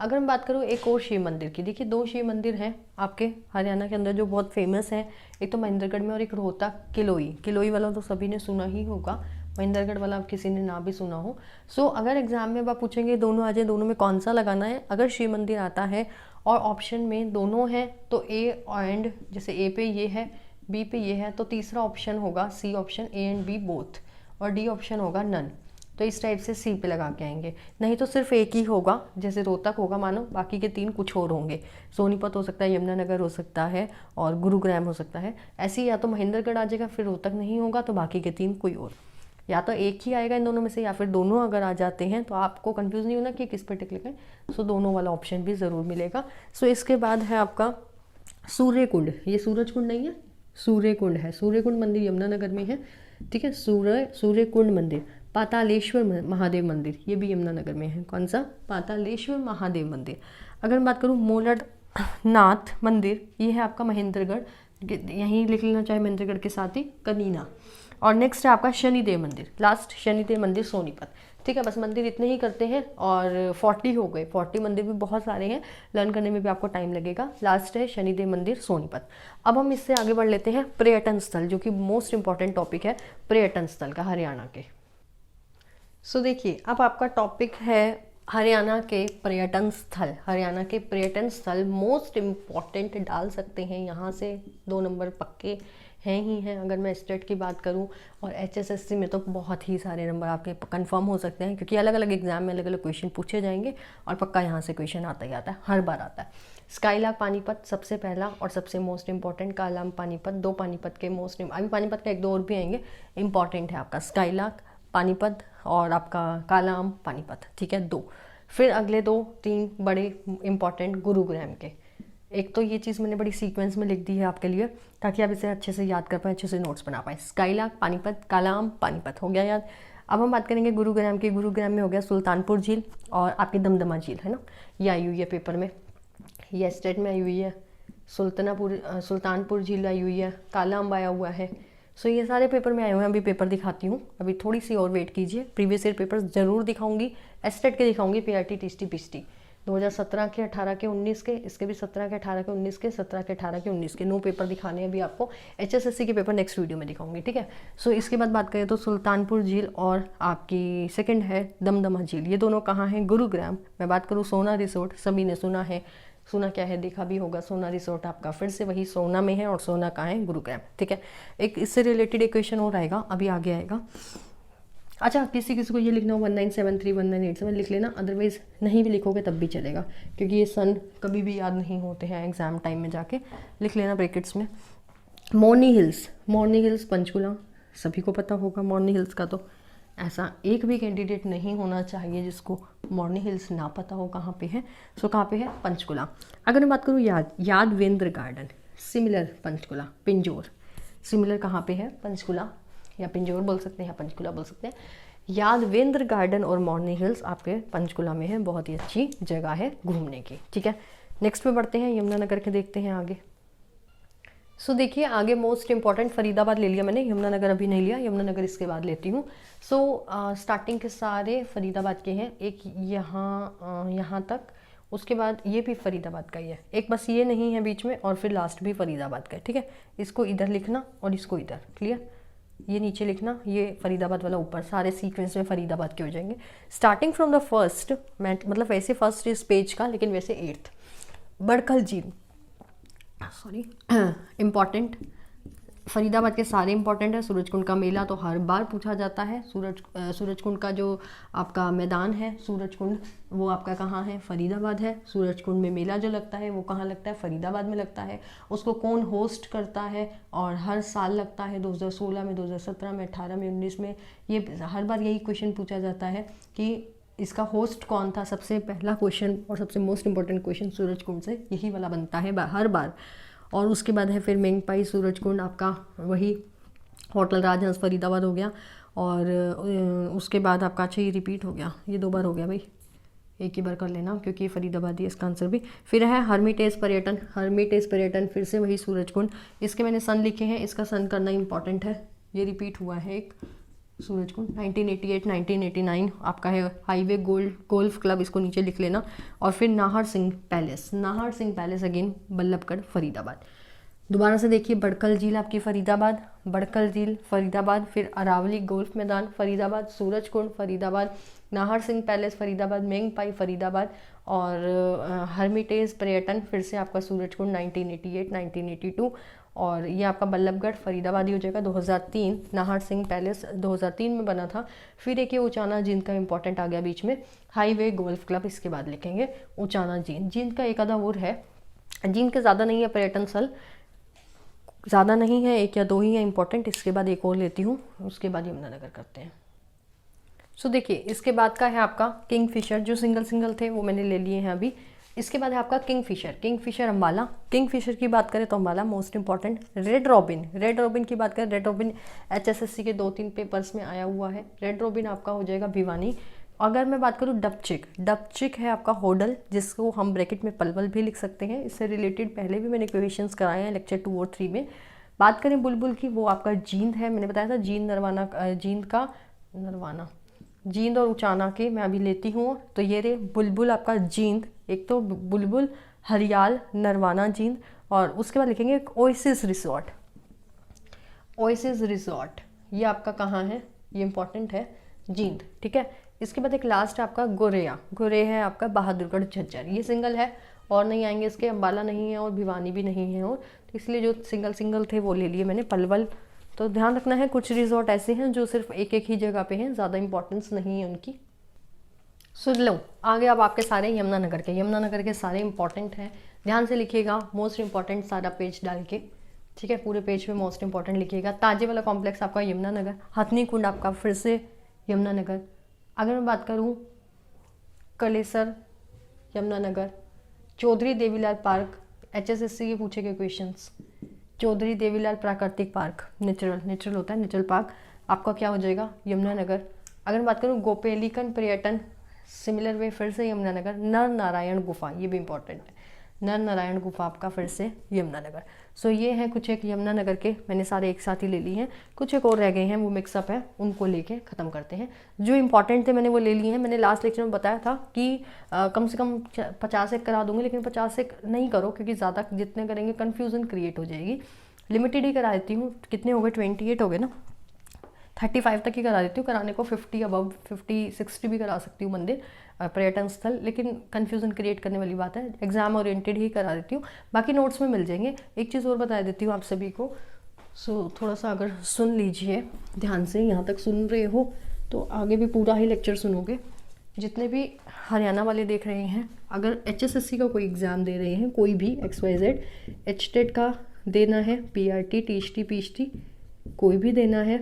अगर मैं बात करूँ एक और शिव मंदिर की, देखिए 2 शिव मंदिर हैं आपके हरियाणा के अंदर जो बहुत फेमस है, एक तो महेंद्रगढ़ में और एक रोहतक किलोई, किलोई वाला तो सभी ने सुना ही होगा, महेंद्रगढ़ वाला आप किसी ने ना भी सुना हो। सो अगर एग्जाम में अब आप पूछेंगे दोनों आ जाए, दोनों में कौन सा लगाना है, अगर शिव मंदिर आता है और ऑप्शन में दोनों है तो ए एंड, जैसे ए पे ये है, बी पे ये है, तो तीसरा ऑप्शन होगा C option, A and B both, और डी ऑप्शन होगा नन। तो इस टाइप से सी पे लगा के आएंगे। नहीं तो सिर्फ एक ही होगा, जैसे रोहतक होगा मानो, बाकी के 3 कुछ और होंगे। सोनीपत हो सकता है, यमुनानगर हो सकता है, और गुरुग्राम हो सकता है। ऐसे ही या तो महेंद्रगढ़ आ जाएगा, फिर रोहतक नहीं होगा तो बाकी के 3 कोई और, या तो एक ही आएगा इन दोनों में से, या फिर दोनों अगर आ जाते हैं तो आपको कंफ्यूज नहीं होना कि किस पे टिक लिखें। सो दोनों वाला ऑप्शन भी ज़रूर मिलेगा। सो इसके बाद है आपका सूर्यकुंड। ये सूरज कुंड नहीं है, सूर्यकुंड है। सूर्यकुंड मंदिर यमुनानगर में है, ठीक है। सूर्यकुंड मंदिर, पातालेश्वर महादेव मंदिर, ये भी यमुनानगर में है। कौन सा? पातालेश्वर महादेव मंदिर। अगर मैं बात करूँ मोलड़नाथ मंदिर, ये है आपका महेंद्रगढ़, यहीं लिख लेना चाहे महेंद्रगढ़ के साथ ही कनीना। और नेक्स्ट है आपका शनिदेव मंदिर, लास्ट शनिदेव मंदिर सोनीपत, ठीक है। बस मंदिर इतने ही करते हैं और 40 हो गए। 40 मंदिर भी बहुत सारे हैं, लर्न करने में भी आपको टाइम लगेगा। लास्ट है शनिदेव मंदिर सोनीपत। अब हम इससे आगे बढ़ लेते हैं पर्यटन स्थल, जो कि मोस्ट इंपॉर्टेंट टॉपिक है पर्यटन स्थल का हरियाणा के। सो देखिए, अब आपका टॉपिक है हरियाणा के पर्यटन स्थल। हरियाणा के पर्यटन स्थल मोस्ट इम्पॉर्टेंट डाल सकते हैं, यहाँ से 2 नंबर पक्के हैं ही हैं। अगर मैं स्टेट की बात करूं और HSSC में तो बहुत ही सारे नंबर आपके कंफर्म हो सकते हैं, क्योंकि अलग अलग एग्जाम में अलग अलग क्वेश्चन पूछे जाएंगे और पक्का यहाँ से क्वेश्चन आता ही आता है, हर बार आता है। स्काईलाक पानीपत सबसे पहला और सबसे मोस्ट इंपॉर्टेंट, कालाम पानीपत, 2 पानीपत के मोस्ट, अभी पानीपत का 1-2 और भी आएंगे, इंपॉर्टेंट है आपका स्काईलाक पानीपत और आपका कालाम पानीपत, ठीक है 2। फिर अगले 2-3 बड़े इंपॉर्टेंट गुरुग्राम के। एक तो ये चीज़ मैंने बड़ी सीक्वेंस में लिख दी है आपके लिए, ताकि आप इसे अच्छे से याद कर पाएँ, अच्छे से नोट्स बना पाएँ। स्काईलाक पानीपत, कालाम पानीपत हो गया याद। अब हम बात करेंगे गुरुग्राम की। गुरुग्राम में हो गया सुल्तानपुर झील और आपकी दमदमा झील, है ना, ये आई हुई है पेपर में, ये स्टेट में आई हुई है। सुल्तानपुर झील आई हुई है, कालाम आया हुआ है। सो ये सारे पेपर में आए हुए हैं। अभी पेपर दिखाती हूँ, अभी थोड़ी सी और वेट कीजिए। प्रीवियस ईयर पेपर ज़रूर दिखाऊंगी, स्टेट के दिखाऊंगी, PRT TST PST 2017 के, 18 के, 19 के, इसके भी 17 के, 18 के, 19 के, 17 के, 18 के, 19 के 9 पेपर दिखाने हैं अभी आपको। HSSC के पेपर नेक्स्ट वीडियो में दिखाऊंगी, ठीक है। सो इसके बाद बात करें तो सुल्तानपुर झील और आपकी सेकंड है दमदमा झील, ये दोनों कहाँ हैं? गुरुग्राम। मैं बात करूँ सोना रिसोर्ट, सभी ने सुना है, सोना क्या है देखा भी होगा। सोना रिसोर्ट आपका फिर से वही सोना में है, और सोना कहाँ है? गुरुग्राम, ठीक है। एक इससे रिलेटेड एक क्वेश्चन और आएगा, अभी आगे आएगा। अच्छा, किसी किसी को ये लिखना हो 1973 1987 लिख लेना, अदरवाइज नहीं भी लिखोगे तब भी चलेगा, क्योंकि ये सन कभी भी याद नहीं होते हैं, एग्जाम टाइम में जाके लिख लेना ब्रैकेट्स में। मोरनी हिल्स पंचकुला, सभी को पता होगा मोरनी हिल्स का, तो ऐसा एक भी कैंडिडेट नहीं होना चाहिए जिसको मोरनी हिल्स ना पता हो कहाँ पे है। सो कहाँ पे है? पंचकुला। अगर मैं बात करूँ Yadavindra garden, similar Panchkula, Pinjore, similar कहाँ पे है? पंचकुला, या पिंजौर बोल सकते हैं या पंचकुला बोल सकते हैं। यादवेंद्र गार्डन और मोरनी हिल्स आपके पंचकुला में है, बहुत ही अच्छी जगह है घूमने की, ठीक है। नेक्स्ट पे बढ़ते हैं, यमुनानगर के देखते हैं आगे। सो देखिए, आगे मोस्ट इंपॉर्टेंट फरीदाबाद ले लिया मैंने, यमुनानगर अभी नहीं लिया, यमुनानगर इसके बाद लेती हूँ। सो स्टार्टिंग के सारे फरीदाबाद के हैं, एक यहाँ तक, उसके बाद ये भी फरीदाबाद का ही है, एक बस ये नहीं है बीच में, और फिर लास्ट भी फरीदाबाद का है, ठीक है। इसको इधर लिखना और इसको इधर, क्लियर। ये नीचे लिखना, ये फरीदाबाद वाला ऊपर, सारे सीक्वेंस में फरीदाबाद के हो जाएंगे। स्टार्टिंग फ्रॉम द फर्स्ट, मतलब वैसे फर्स्ट इस पेज का, लेकिन वैसे 8th, बड़खल झील, सॉरी, इम्पॉर्टेंट, फरीदाबाद के सारे इंपॉर्टेंट है। सूरजकुंड का मेला तो हर बार पूछा जाता है। सूरजकुंड का जो आपका मैदान है सूरजकुंड, वो आपका कहाँ है? फरीदाबाद है। सूरजकुंड में मेला जो लगता है वो कहाँ लगता है? फरीदाबाद में लगता है। उसको कौन होस्ट करता है? और हर साल लगता है, 2016 में, 2017 में, 18 में, 19 में। ये हर बार यही क्वेश्चन पूछा जाता है कि इसका होस्ट कौन था। सबसे पहला क्वेश्चन और सबसे मोस्ट इंपॉर्टेंट क्वेश्चन सूरजकुंड से यही वाला बनता है हर बार। और उसके बाद है फिर मेंगपाई, सूरजकुंड, आपका वही होटल राजहंस फरीदाबाद हो गया। और उसके बाद आपका, अच्छा ये रिपीट हो गया, ये 2 बार हो गया भाई, एक ही बार कर लेना क्योंकि ये फरीदाबाद ही इसका आंसर भी। फिर है हर्मिटेज पर्यटन, फिर से वही सूरजकुंड। इसके मैंने सन लिखे हैं, इसका सन करना इंपॉर्टेंट है, ये रिपीट हुआ है एक सूरजकुंड। 1988 1989 आपका है हाईवे गोल्फ क्लब, इसको नीचे लिख लेना। और फिर नाहर सिंह पैलेस अगेन बल्लभगढ़ फरीदाबाद। दोबारा से देखिए, बड़कल झील आपकी फरीदाबाद, बड़कल झील फरीदाबाद, फिर अरावली गोल्फ मैदान फरीदाबाद, सूरजकुंड फरीदाबाद, नाहर सिंह पैलेस फरीदाबाद, मेंगपाई फरीदाबाद, और हर्मिटेज पर्यटन फिर से आपका सूरजकुंड 1988 1982, और ये आपका बल्लभगढ़ फरीदाबाद ही हो जाएगा 2003, नाहर सिंह पैलेस 2003 में बना था। फिर एक ये उचाना जींद का इंपॉर्टेंट आ गया बीच में, हाईवे गोल्फ क्लब, इसके बाद लिखेंगे उचाना जींद। जींद का एक आधा और है, जींद के ज़्यादा नहीं है पर्यटन स्थल, ज़्यादा नहीं है, एक या दो ही है इंपॉर्टेंट। इसके बाद एक और लेती हूँ, उसके बाद यमुनानगर करते हैं। सो देखिए, इसके बाद का है आपका किंगफिशर, जो सिंगल सिंगल थे वो मैंने ले लिए हैं अभी। इसके बाद है आपका किंगफिशर, किंगफिशर अम्बाला। किंगफिशर की बात करें तो Ambala most important. Red robin, red robin की बात करें, रेड रॉबिन HSSC के 2-3 पेपर्स में आया हुआ है। रेड रॉबिन आपका हो जाएगा भिवानी। अगर मैं बात करूँ डबचिक, डबचिक है आपका होडल, जिसको हम ब्रैकेट में पलवल भी लिख सकते हैं। इससे रिलेटेड पहले भी मैंने क्वेश्चंस कराए हैं लेक्चर 2 और 3 में। बात करें बुलबुल की, वो आपका जींद है, मैंने बताया था जींद नरवाना, जींद का नरवाना, जींद और उचाना के मैं अभी लेती हूँ। तो ये रे बुलबुल आपका जींद, एक तो बुलबुल, हरियाल, नरवाना जींद, और उसके बाद लिखेंगे ओएसिस रिसोर्ट, ओएसिस रिसोर्ट, ये आपका कहाँ है, ये इंपॉर्टेंट है, जींद, ठीक है। इसके बाद एक लास्ट आपका गोरेया, गोरे है आपका बहादुरगढ़ झज्जर, ये सिंगल है और नहीं आएंगे इसके, अम्बाला नहीं है और भिवानी भी नहीं है, और तो इसलिए जो सिंगल सिंगल थे वो ले लिए मैंने। पलवल तो ध्यान रखना है, कुछ रिजॉर्ट ऐसे हैं जो सिर्फ एक एक ही जगह पे हैं, ज़्यादा इंपॉर्टेंस नहीं है उनकी। सुन लो आगे अब आपके सारे यमुनानगर के, यमुनानगर के सारे इंपॉर्टेंट हैं, ध्यान से लिखिएगा, मोस्ट इंपॉर्टेंट सारा पेज डाल के, ठीक है, पूरे पेज पे मोस्ट इंपॉर्टेंट लिखिएगा। ताजे वाला कॉम्प्लेक्स आपका यमुनानगर, हथनी कुंड आपका फिर से यमुनानगर। अगर मैं बात करूँ कलेसर यमुनानगर, चौधरी देवीलाल पार्क, HSSC के पूछे गए क्वेश्चंस, चौधरी देवीलाल प्राकृतिक पार्क, नेचुरल होता है, नेचुरल पार्क आपका क्या हो जाएगा, यमुनानगर। अगर बात करूँ गोपेलिकन पर्यटन, सिमिलर वे फिर से यमुनानगर। नर नारायण गुफा, ये भी इंपॉर्टेंट है, नर नारायण गुफा आपका फिर से यमुनानगर। सो ये हैं कुछ एक यमुनानगर के, मैंने सारे एक साथ ही ले लिए हैं, कुछ एक और रह गए हैं वो मिक्सअप है, उनको लेके ख़त्म करते हैं। जो इंपॉर्टेंट थे मैंने वो ले लिए हैं। मैंने लास्ट लेक्चर में बताया था कि कम से कम 50 एक करा दूंगी, लेकिन 50 एक नहीं करो, क्योंकि ज़्यादा जितने करेंगे कन्फ्यूज़न क्रिएट हो जाएगी। लिमिटेड ही करा देती हूँ, कितने हो गए, 28 हो गए ना, 35 तक ही करा देती हूँ। कराने को 50 अबव 50-60 भी करा सकती हूँ मंदिर पर्यटन स्थल, लेकिन कन्फ्यूज़न क्रिएट करने वाली बात है, एग्जाम ओरिएंटेड ही करा देती हूँ, बाकी नोट्स में मिल जाएंगे। एक चीज़ और बता देती हूँ आप सभी को, सो थोड़ा सा अगर सुन लीजिए ध्यान से, यहाँ तक सुन रहे हो तो आगे भी पूरा ही लेक्चर सुनोगे। जितने भी हरियाणा वाले देख रहे हैं, अगर HSSC का कोई एग्ज़ाम दे रहे हैं, कोई भी XYZ, HTET का देना है, PRT, THT, PHT कोई भी देना है,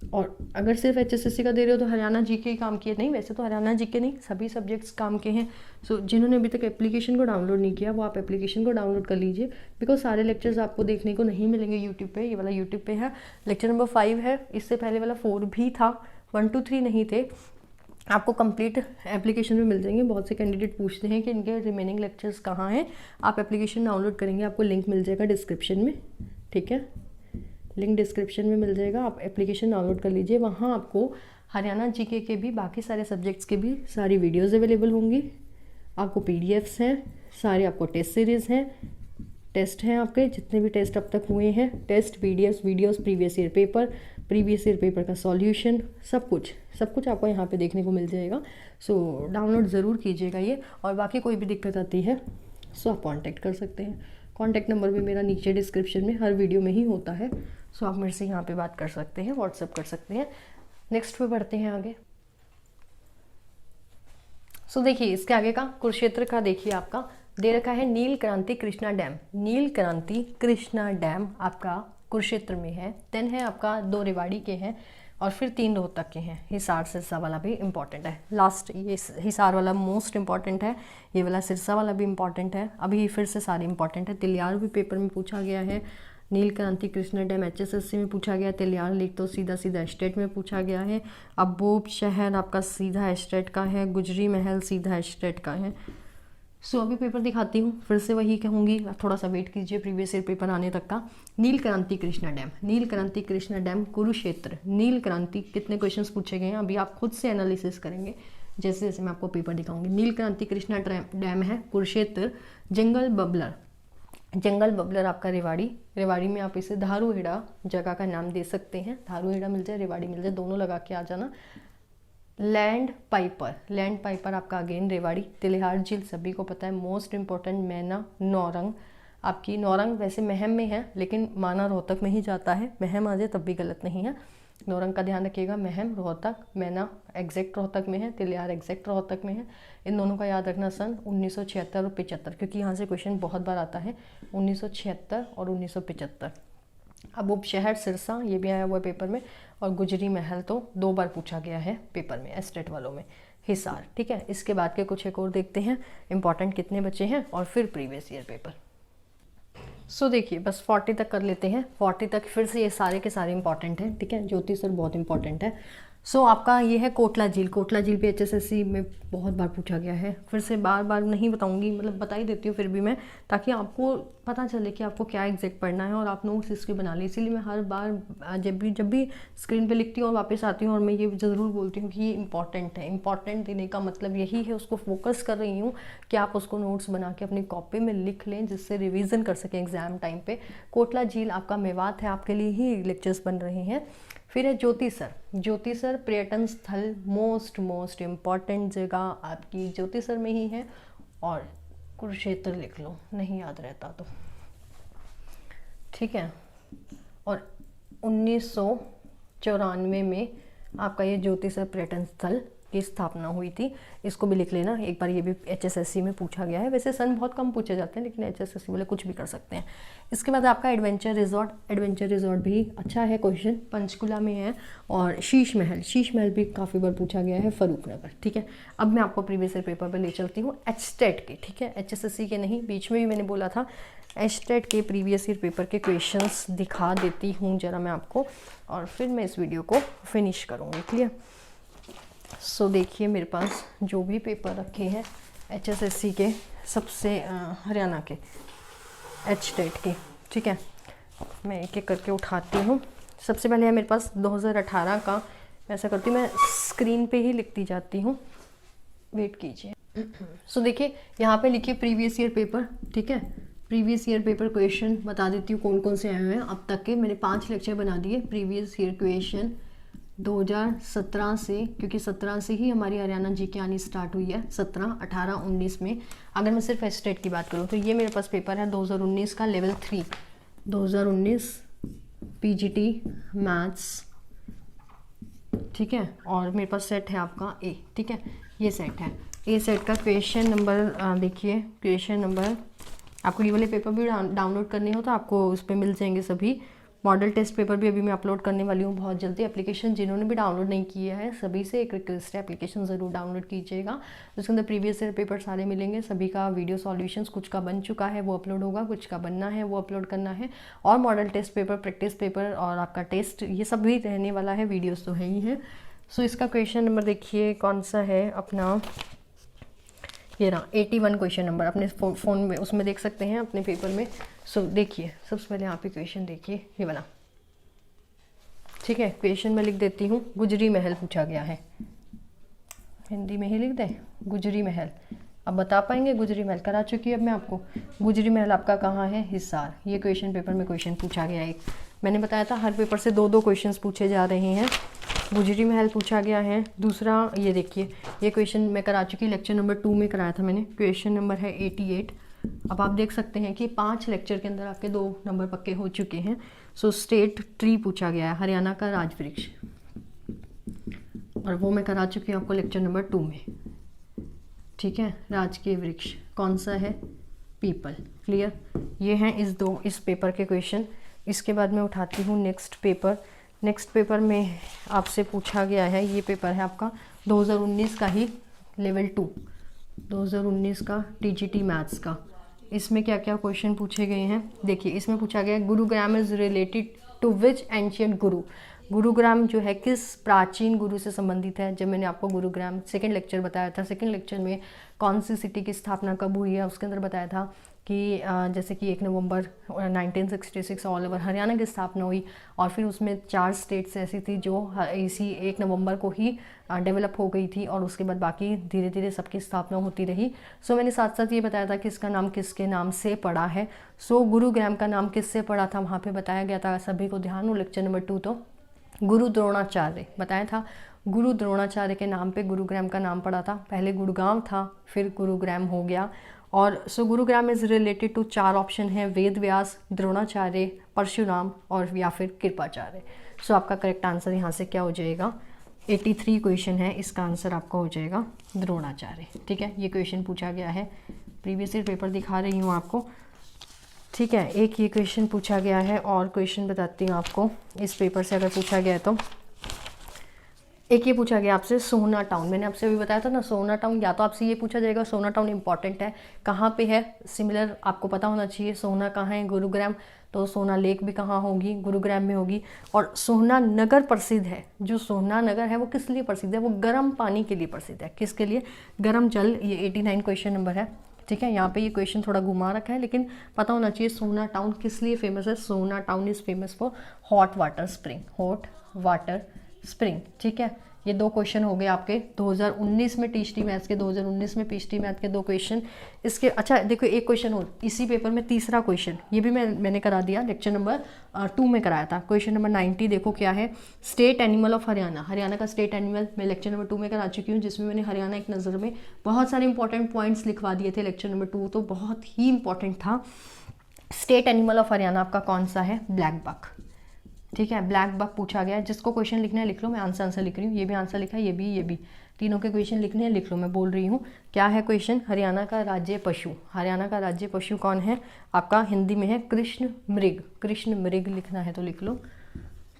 और अगर सिर्फ HSSC का दे रहे हो तो हरियाणा जीके ही काम किए, नहीं वैसे तो हरियाणा जीके नहीं सभी सब्जेक्ट्स काम के हैं। सो जिन्होंने अभी तक एप्लीकेशन को डाउनलोड नहीं किया वो आप एप्लीकेशन को डाउनलोड कर लीजिए, बिकॉज सारे लेक्चर्स आपको देखने को नहीं मिलेंगे यूट्यूब पे। ये वाला यूट्यूब पे है, लेक्चर नंबर 5 है, इससे पहले वाला 4 भी था, 1 2 3 नहीं थे। आपको कंप्लीट एप्लीकेशन में मिल जाएंगे। बहुत से कैंडिडेट पूछते हैं कि इनके रिमेनिंग लेक्चर्स कहाँ हैं, आप एप्लीकेशन डाउनलोड करेंगे, आपको लिंक मिल जाएगा डिस्क्रिप्शन में, ठीक है, लिंक डिस्क्रिप्शन में मिल जाएगा, आप एप्लीकेशन डाउनलोड कर लीजिए। वहाँ आपको हरियाणा जीके के भी, बाकी सारे सब्जेक्ट्स के भी सारी वीडियोस अवेलेबल होंगी, आपको PDFs हैं सारे, आपको टेस्ट सीरीज़ हैं, टेस्ट हैं आपके जितने भी टेस्ट अब तक हुए हैं, test PDFs videos, previous year paper का सॉल्यूशन, सब कुछ आपको यहाँ पे देखने को मिल जाएगा। सो डाउनलोड ज़रूर कीजिएगा ये, और बाकी कोई भी दिक्कत आती है सो आप कॉन्टैक्ट कर सकते हैं। कॉन्टैक्ट नंबर भी मेरा नीचे डिस्क्रिप्शन में हर वीडियो में ही होता है, सो आप मेरे से यहाँ पे बात कर सकते हैं, व्हाट्सएप कर सकते हैं। नेक्स्ट पे बढ़ते हैं आगे। सो देखिए इसके आगे का कुरुक्षेत्र का देखिए आपका दे रखा है नील क्रांति कृष्णा डैम, नील क्रांति कृष्णा डैम आपका कुरुक्षेत्र में है। देन है आपका 2 रेवाड़ी के हैं, और फिर 3 रोहतक के हैं। हिसार सिरसा वाला भी इंपॉर्टेंट है, लास्ट ये हिसार वाला मोस्ट इंपॉर्टेंट है, ये वाला सिरसा वाला भी इंपॉर्टेंट है। अभी फिर से सारे इंपॉर्टेंट है। तिलियार भी पेपर में पूछा गया है, नील क्रांति कृष्णा डैम HSSC में पूछा गया, तिलियार लेक तो सीधा स्टेट में पूछा गया है। अबोब शहर आपका सीधा स्टेट का है, गुजरी महल सीधा स्टेट का है। सो अभी पेपर दिखाती हूँ, फिर से वही कहूँगी, थोड़ा सा वेट कीजिए प्रीवियस ईयर पेपर आने तक का। नील क्रांति कृष्णा डैम, नील क्रांति कृष्णा डैम कुरुक्षेत्र, नील क्रांति कितने क्वेश्चंस पूछे गए हैं अभी आप खुद से एनालिसिस करेंगे जैसे जैसे मैं आपको पेपर दिखाऊंगी। नील क्रांति कृष्णा डैम है कुरुक्षेत्र, जंगल बबलर, जंगल बबलर आपका रेवाड़ी, रेवाड़ी में आप इसे धारूहेड़ा जगह का नाम दे सकते हैं, धारूहेड़ा मिल जाए रेवाड़ी मिल जाए दोनों लगा के आ जाना। लैंड पाइपर, लैंड पाइपर आपका अगेन रेवाड़ी। तिलिहार झील सभी को पता है, मोस्ट इंपॉर्टेंट। मैना, नौरंग आपकी, नौरंग वैसे महम में है लेकिन माना रोहतक में ही जाता है, महम आ जाए तब भी गलत नहीं है। नौरंग का ध्यान रखिएगा, महम रोहतक, मैना एग्जैक्ट रोहतक में है, तिलिहार एग्जैक्ट रोहतक में है। इन दोनों का याद रखना सन 1976 और 75, क्योंकि यहाँ से क्वेश्चन बहुत बार आता है, 1976 और 1975। अब उपशहर सिरसा, ये भी आया हुआ है पेपर में, और गुजरी महल तो 2 बार पूछा गया है पेपर में एस्टेट वालों में। हिसार, ठीक है। इसके बाद के कुछ एक और देखते हैं इंपॉर्टेंट कितने बचे हैं और फिर प्रीवियस ईयर पेपर। सो देखिए बस 40 तक कर लेते हैं, 40 तक फिर से ये सारे के सारे इंपॉर्टेंट हैं, ठीक है। ज्योति सर बहुत इंपॉर्टेंट है। सो आपका ये है कोटला झील, कोटला झील भी HSSC में बहुत बार पूछा गया है। फिर से बार बार नहीं बताऊंगी, मतलब बता ही देती हूँ फिर भी मैं, ताकि आपको पता चले कि आपको क्या एग्जैक्ट पढ़ना है और आप नोट्स इसके बना ली। इसीलिए मैं हर बार जब भी स्क्रीन पे लिखती हूँ और वापस आती हूँ और मैं ये ज़रूर बोलती हूँ कि ये इंपॉर्टेंट है। इंपॉर्टेंट देने का मतलब यही है, उसको फोकस कर रही हूँ कि आप उसको नोट्स बना के अपनी कॉपी में लिख लें, जिससे रिविज़न कर सकें एग्जाम टाइम पे। कोटला झील आपका मेवात है, आपके लिए ही लेक्चर्स बन रहे हैं। फिर है ज्योतिसर, ज्योतिसर पर्यटन स्थल, मोस्ट इम्पॉर्टेंट जगह आपकी ज्योतिसर में ही है। और कुरुक्षेत्र लिख लो, नहीं याद रहता तो, ठीक है। और 1994 में आपका ये ज्योतिसर पर्यटन स्थल की स्थापना हुई थी, इसको भी लिख लेना एक बार, ये भी HSSC में पूछा गया है। वैसे सन बहुत कम पूछे जाते हैं लेकिन HSSC वाले कुछ भी कर सकते हैं। इसके बाद आपका एडवेंचर रिजॉर्ट, एडवेंचर रिजॉर्ट भी अच्छा है क्वेश्चन, पंचकुला में है। और शीश महल, शीश महल भी काफ़ी बार पूछा गया है, फरूखनगर, ठीक है। अब मैं आपको प्रीवियस ईयर पेपर पर ले चलती हूँ एचटेट के, ठीक है, HSSC के नहीं, बीच में भी मैंने बोला था एचटेट के प्रीवियस ईयर पेपर के क्वेश्चंस दिखा देती हूँ जरा मैं आपको, और फिर मैं इस वीडियो को फिनिश करूँगी, क्लियर। सो देखिए मेरे पास जो भी पेपर रखे हैं HSSC के, सबसे हरियाणा के एचटेट के, ठीक है, मैं एक एक करके उठाती हूँ। सबसे पहले है मेरे पास 2018 का, मैं ऐसा करती हूँ, मैं स्क्रीन पे ही लिखती जाती हूँ, वेट कीजिए। सो देखिए यहाँ पे लिखिए प्रीवियस ईयर पेपर, ठीक है। प्रीवियस ईयर पेपर क्वेश्चन बता देती हूँ कौन कौन से आए हुए हैं अब तक के। मैंने 5 लेक्चर बना दिए प्रीवियस ईयर क्वेश्चन 2017 से, क्योंकि 17 से ही हमारी हरियाणा जीके आनी स्टार्ट हुई है, 17, 18, 19 में। अगर मैं सिर्फ एस्टेट की बात करूँ तो ये मेरे पास पेपर है 2019 का लेवल 3, 2019 PGT मैथ्स, ठीक है। और मेरे पास सेट है आपका A, ठीक है, ये सेट है। ए सेट का क्वेश्चन नंबर देखिए, क्वेश्चन नंबर, आपको ये वाले पेपर भी डाउनलोड करने हो तो आपको उस पर मिल जाएंगे सभी। मॉडल टेस्ट पेपर भी अभी मैं अपलोड करने वाली हूँ बहुत जल्दी। एप्लीकेशन जिन्होंने भी डाउनलोड नहीं किया है सभी से एक रिक्वेस्ट है, एप्लीकेशन ज़रूर डाउनलोड कीजिएगा। उसके अंदर प्रीवियस ईयर पेपर सारे मिलेंगे, सभी का वीडियो सॉल्यूशंस, कुछ का बन चुका है वो अपलोड होगा, कुछ का बनना है वो अपलोड करना है। और model test paper, practice paper और आपका टेस्ट, ये सब भी रहने वाला है, वीडियोज़ तो है ही है। सो इसका क्वेश्चन नंबर देखिए कौन सा है अपना, ये रहा 81 क्वेश्चन नंबर, अपने फ़ोन में उसमें देख सकते हैं अपने पेपर में। सो देखिए सबसे पहले यहाँ पे क्वेश्चन देखिए, ये वाला, ठीक है। क्वेश्चन मैं लिख देती हूँ, गुजरी महल पूछा गया है, हिंदी में ही लिख दें, गुजरी महल। अब बता पाएंगे गुजरी महल, करा चुकी है अब मैं आपको। गुजरी महल आपका कहाँ है, हिसार। ये क्वेश्चन पेपर में क्वेश्चन पूछा गया है, मैंने बताया था हर पेपर से 2-2 क्वेश्चन पूछे जा रहे हैं। गुजरी महल पूछा गया है। दूसरा ये देखिए, ये क्वेश्चन मैं करा चुकी, लेक्चर नंबर 2 में कराया था मैंने, क्वेश्चन नंबर है 88। अब आप देख सकते हैं कि 5 लेक्चर के अंदर आपके 2 नंबर पक्के हो चुके हैं। सो स्टेट ट्री पूछा गया है, हरियाणा का राजवृक्ष, और वो मैं करा चुकी हूँ आपको लेक्चर नंबर 2 में, ठीक है। राजकीय वृक्ष कौन सा है, पीपल, क्लियर। ये हैं इस पेपर के क्वेश्चन। इसके बाद मैं उठाती हूँ नेक्स्ट पेपर। नेक्स्ट पेपर में आपसे पूछा गया है, ये पेपर है आपका 2019 का ही, लेवल 2, 2019 का TGT मैथ्स का। इसमें क्या क्या क्वेश्चन पूछे गए हैं देखिए। इसमें पूछा गया Gurugram is related to which ancient guru. Gurugram जो है किस प्राचीन गुरु से संबंधित है। जब मैंने आपको गुरुग्राम सेकंड लेक्चर बताया था, सेकंड लेक्चर में कौन सी सिटी की स्थापना कब हुई है उसके अंदर बताया था कि जैसे कि 1 नवंबर 1966 ऑल ओवर हरियाणा की स्थापना हुई, और फिर उसमें 4 स्टेट्स ऐसी थी जो इसी 1 नवंबर को ही डेवलप हो गई थी, और उसके बाद बाकी धीरे धीरे सबकी स्थापना होती रही। सो मैंने साथ साथ ये बताया था कि इसका नाम किसके नाम से पड़ा है। सो गुरुग्राम का नाम किससे पड़ा था वहाँ पे बताया गया था, सभी को ध्यान हो। लेक्चर नंबर 2 तो गुरु द्रोणाचार्य बताया था, गुरु द्रोणाचार्य के नाम पे गुरुग्राम का नाम पड़ा था। पहले गुड़गांव था, फिर गुरुग्राम हो गया। और so Gurugram is related to 4 option है, वेद व्यास, द्रोणाचार्य, परशुराम और या फिर कृपाचार्य। सो आपका करेक्ट आंसर यहाँ से क्या हो जाएगा, 83 क्वेश्चन है, इसका आंसर आपका हो जाएगा द्रोणाचार्य। ठीक है, ये क्वेश्चन पूछा गया है, प्रीवियस ईयर पेपर दिखा रही हूँ आपको। ठीक है, एक ये क्वेश्चन पूछा गया है, और क्वेश्चन बताती हूँ आपको इस पेपर से अगर पूछा गया है तो। एक ये पूछा गया आपसे सोना टाउन, मैंने आपसे अभी बताया था ना सोना टाउन, या तो आपसे ये पूछा जाएगा सोना टाउन इंपॉर्टेंट है कहाँ पे है, सिमिलर आपको पता होना चाहिए सोना कहाँ है, गुरुग्राम, तो सोना लेक भी कहाँ होगी, गुरुग्राम में होगी। और सोना नगर प्रसिद्ध है, जो सोना नगर है वो किस लिए प्रसिद्ध है, वो गर्म पानी के लिए प्रसिद्ध है। किसके लिए, गर्म जल। ये 89 क्वेश्चन नंबर है। ठीक है, यहाँ पे ये क्वेश्चन थोड़ा घुमा रखा है, लेकिन पता होना चाहिए सोना टाउन किस लिए फेमस है। सोना town is famous for hot water spring, hot water spring. ठीक है, ये 2 क्वेश्चन हो गए आपके 2019 में टीएसटी मैथ्स के, 2019 में पीएसटी मैथ के 2 क्वेश्चन। इसके अच्छा देखो, एक क्वेश्चन हो इसी पेपर में, तीसरा क्वेश्चन ये भी मैंने करा दिया, लेक्चर नंबर 2 में कराया था। क्वेश्चन नंबर 90 देखो क्या है, state animal of Haryana, Haryana का स्टेट एनिमल मैं लेक्चर नंबर 2 में करा चुकी हूँ, जिसमें मैंने हरियाणा एक नज़र में बहुत सारे इंपॉर्टेंट पॉइंट्स लिखवा दिए थे। लेक्चर नंबर 2 तो बहुत ही इंपॉर्टेंट था। स्टेट एनिमल ऑफ हरियाणा आपका कौन सा है, ब्लैक बक। ठीक है, ब्लैक बक पूछा गया है, जिसको क्वेश्चन लिखना है लिख लो, मैं आंसर लिख रही हूँ, ये भी आंसर लिखा है, ये भी तीनों के क्वेश्चन लिखने हैं, लिख लो, मैं बोल रही हूँ। क्या है क्वेश्चन, हरियाणा का राज्य पशु, हरियाणा का राज्य पशु कौन है आपका, हिंदी में है कृष्ण मृग, कृष्ण मृग लिखना है तो लिख लो,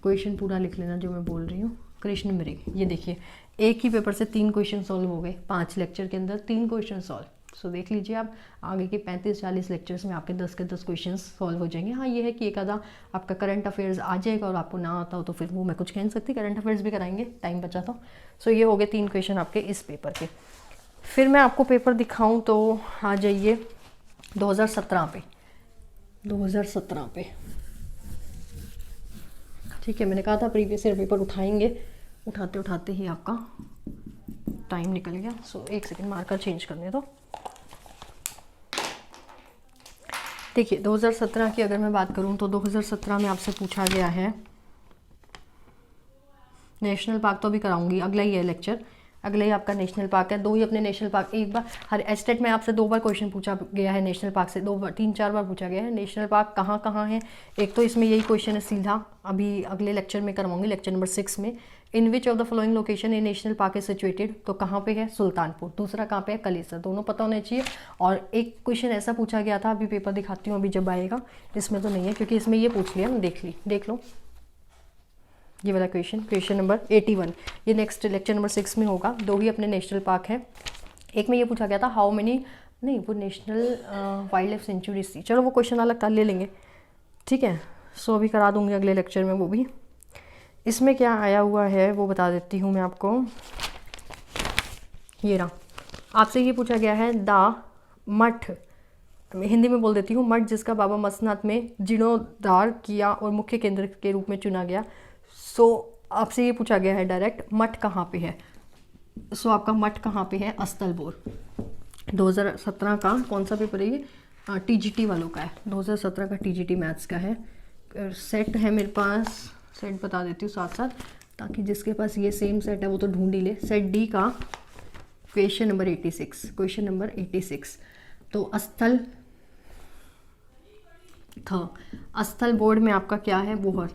क्वेश्चन पूरा लिख लेना जो मैं बोल रही हूँ, कृष्ण मृग। ये देखिए, एक ही पेपर से 3 क्वेश्चन सॉल्व हो गए, 5 लेक्चर के अंदर 3 क्वेश्चन सॉल्व। सो देख लीजिए आप, आगे के 35-40 लेक्चर्स में आपके 10 के 10 क्वेश्चन सॉल्व हो जाएंगे। हाँ, ये है कि एक आधा आपका करंट अफेयर्स आ जाएगा, और आपको ना आता हो तो फिर वो मैं कुछ कह नहीं सकती, करंट अफेयर्स भी कराएंगे, टाइम बचा तो। सो ये हो गए 3 क्वेश्चन आपके इस पेपर के। फिर मैं आपको पेपर दिखाऊँ तो आ जाइए 2017 पे, 2017 पे। ठीक है, मैंने कहा था प्रीवियस ईयर पेपर उठाएंगे, उठाते उठाते ही आपका टाइम निकल गया। सो 1 सेकेंड मार्कर चेंज करने दो। देखिए 2017 की अगर मैं बात करूं तो 2017 में आपसे पूछा गया है, नेशनल पार्क तो अभी कराऊंगी, अगला ही है लेक्चर, अगला ही आपका नेशनल पार्क है। 2 ही अपने नेशनल पार्क, एक बार हर एस्टेट में आपसे 2 बार क्वेश्चन पूछा गया है नेशनल पार्क से, 2 बार 3-4 बार पूछा गया है नेशनल पार्क कहाँ कहाँ है। एक तो इसमें यही क्वेश्चन है सीधा, अभी अगले लेक्चर में करवाऊंगी, लेक्चर नंबर 6 में। In which of the following location a national park is situated, तो कहाँ पे है, सुल्तानपुर। दूसरा कहाँ पे है, कलेसर। दोनों पता होने चाहिए। और एक क्वेश्चन ऐसा पूछा गया था, अभी पेपर दिखाती हूँ अभी जब आएगा, इसमें तो नहीं है क्योंकि इसमें ये पूछ लिया ना, देख लो ये वाला क्वेश्चन, क्वेश्चन नंबर 81, ये नेक्स्ट लेक्चर नंबर 6 में होगा। 2 ही अपने नेशनल पार्क है। एक में ये पूछा गया था हाउ मेनी, नहीं वो नेशनल वाइल्ड लाइफ सेंचुरीज थी, चलो वो क्वेश्चन अलग था, ले लेंगे। ठीक है, सो अभी करा दूंगी अगले लेक्चर में वो भी। इसमें क्या आया हुआ है वो बता देती हूँ मैं आपको। ये रहा, आपसे ये पूछा गया है द मठ, हिंदी में बोल देती हूँ, मठ जिसका बाबा मस्तनाथ में जीर्णोद्धार किया और मुख्य केंद्र के रूप में चुना गया। सो आपसे ये पूछा गया है डायरेक्ट, मठ कहाँ पे है। सो आपका मठ कहाँ पे है, अस्तलबोर। 2017 का कौन सा पेपर है ये, टीजीटी वालों का है, 2017 का टीजीटी मैथ्स का है। सेट है मेरे पास, सेट बता देती हूँ साथ साथ, ताकि जिसके पास ये सेम सेट है वो तो ढूंढ ही ले। सेट डी का क्वेश्चन नंबर 86, क्वेश्चन नंबर 86। तो अस्थल था, अस्थल बोर्ड में आपका क्या है, बोहर।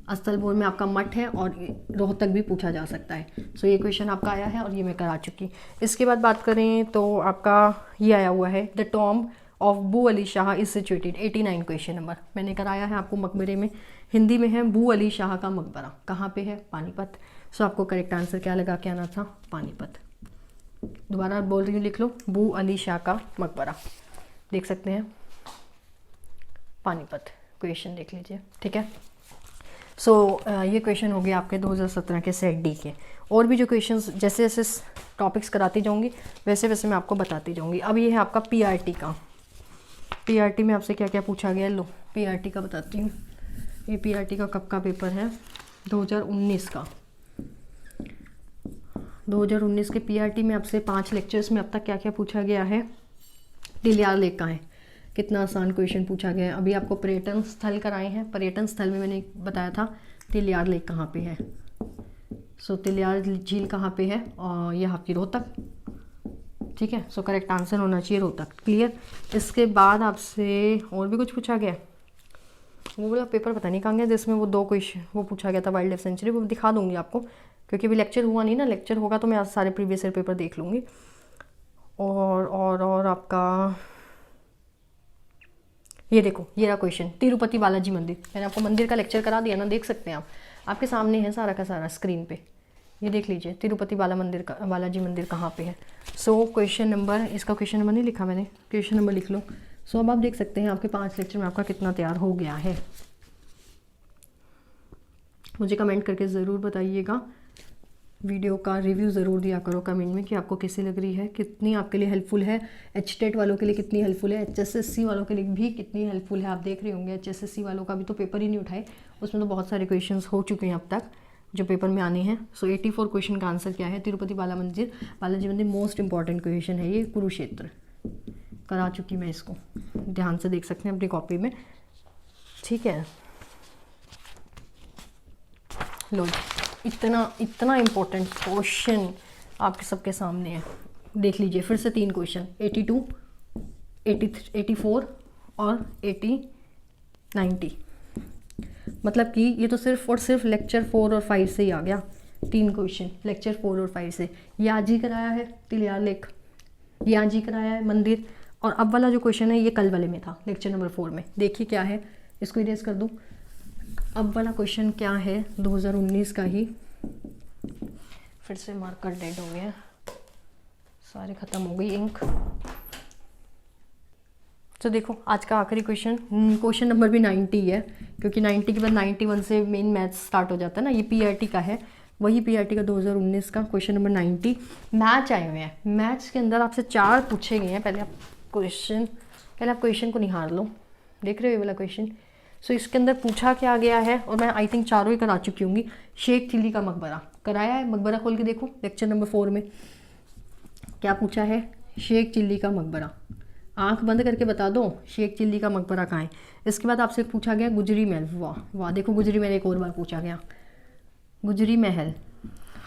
अस्थल बोर्ड में आपका मठ है, और रोहतक भी पूछा जा सकता है। सो ये क्वेश्चन आपका आया है और ये मैं करा चुकी। इसके बाद बात करें तो आपका ये आया हुआ है, द टॉम्ब ऑफ बू Ali Shah is situated, 89 question number मैंने कराया है आपको मकबरे में, हिंदी में है बू अली शाह का मकबरा, कहाँ पे है, पानीपत। सो आपको करेक्ट आंसर क्या लगा के आना था, पानीपत। दोबारा बोल रही हूँ, लिख लो, बू अली शाह का मकबरा, देख सकते हैं पानीपत, क्वेश्चन देख लीजिए। ठीक है, सो ये क्वेश्चन हो गए आपके 2017 के सेट डी के। और भी जो क्वेश्चंस जैसे जैसे टॉपिक्स कराती जाऊंगी वैसे वैसे मैं आपको बताती जाऊंगी। अब ये है आपका पीआरटी का, पीआरटी में आपसे क्या क्या पूछा गया है, लो पीआरटी का बताती हूँ। ये पीआरटी का कब का पेपर है, 2019 का। 2019 के पीआरटी में आपसे 5 लेक्चर्स में अब तक क्या क्या पूछा गया है। तिलियार लेक कहाँ है, कितना आसान क्वेश्चन पूछा गया है। अभी आपको पर्यटन स्थल कराए हैं, पर्यटन स्थल में मैंने बताया था तिलियार लेक कहाँ पे है। सो तिलियार झील कहाँ पे है, और यह आपकी रोहतक, ठीक है। सो करेक्ट आंसर होना चाहिए रोहतक। क्लियर। इसके बाद आपसे और भी कुछ पूछा गया, वो वाला पेपर पता नहीं कहाँ गया जिसमें वो 2 क्वेश्चन वो पूछा गया था वाइल्ड लाइफ सेंचुरी, वो दिखा दूंगी आपको, क्योंकि अभी लेक्चर हुआ नहीं ना। लेक्चर होगा तो मैं आज सारे प्रीवियस ईयर पेपर देख लूँगी। और आपका ये देखो, ये रहा क्वेश्चन, तिरुपति बालाजी मंदिर। मैंने आपको मंदिर का लेक्चर करा दिया ना, देख सकते हैं आप, आपके सामने है सारा का सारा स्क्रीन पे। ये देख लीजिए तिरुपति बालाजी मंदिर कहाँ पे है। सो क्वेश्चन नंबर, इसका क्वेश्चन नंबर नहीं लिखा मैंने, क्वेश्चन नंबर लिख लो। सो अब आप देख सकते हैं आपके 5 लेक्चर में आपका कितना तैयार हो गया है। मुझे कमेंट करके ज़रूर बताइएगा, वीडियो का रिव्यू ज़रूर दिया करो कमेंट में कि आपको कैसी लग रही है, कितनी आपके लिए हेल्पफुल है। HTET वालों के लिए कितनी हेल्पफुल है, HSSC वालों के लिए भी कितनी हेल्पफुल है। आप देख रहे होंगे HSSC वालों का भी तो पेपर ही नहीं उठाए, उसमें तो बहुत सारे क्वेश्चंस हो चुके हैं अब तक जो पेपर में आने हैं। सो 84 क्वेश्चन का आंसर क्या है, तिरुपति बालाजी मंदिर मोस्ट इंपॉर्टेंट क्वेश्चन है ये। कुरुक्षेत्र करा चुकी मैं इसको, ध्यान से देख सकते हैं अपनी कॉपी में, ठीक है। लो इतना इम्पोर्टेंट क्वेश्चन आपके सबके सामने है, देख लीजिए फिर से 3 क्वेश्चन, 82, 84 और 90। मतलब कि ये तो सिर्फ और सिर्फ लेक्चर 4 और 5 से ही आ गया। 3 क्वेश्चन लेक्चर 4 और 5 से। ये आज ही कराया है तिलियार लेक, ये आज ही कराया है मंदिर, और अब वाला जो क्वेश्चन है ये कल वाले में था लेक्चर नंबर 4 में। देखिए क्या है, इसको इरेज कर दूँ। अब वाला क्वेश्चन क्या है, 2019 का ही, फिर से मार्कर डेड हो गया, सारे ख़त्म हो गई इंक। तो देखो आज का आखिरी क्वेश्चन नंबर भी 90 है, क्योंकि 90 के बाद 91 से मेन मैथ्स स्टार्ट हो जाता है ना। ये पीआरटी का है, वही पीआरटी का 2019 का क्वेश्चन नंबर 90। मैच आए हुए हैं, मैथ्स के अंदर आपसे 4 पूछे गए हैं। पहले आप क्वेश्चन को निहार लो, देख रहे हो ये वाला क्वेश्चन। सो इसके अंदर पूछा क्या गया है, और मैं आई थिंक चारों ही करा चुकी होंगी। शेख चिल्ली का मकबरा कराया है, मकबरा खोल के देखो लेक्चर नंबर 4 में क्या पूछा है। शेख चिल्ली का मकबरा, आंख बंद करके बता दो शेख चिल्ली का मकबरा कहाँ है। इसके बाद आपसे पूछा गया गुजरी महल, वाह वाह, देखो गुजरी महल एक और बार पूछा गया, गुजरी महल।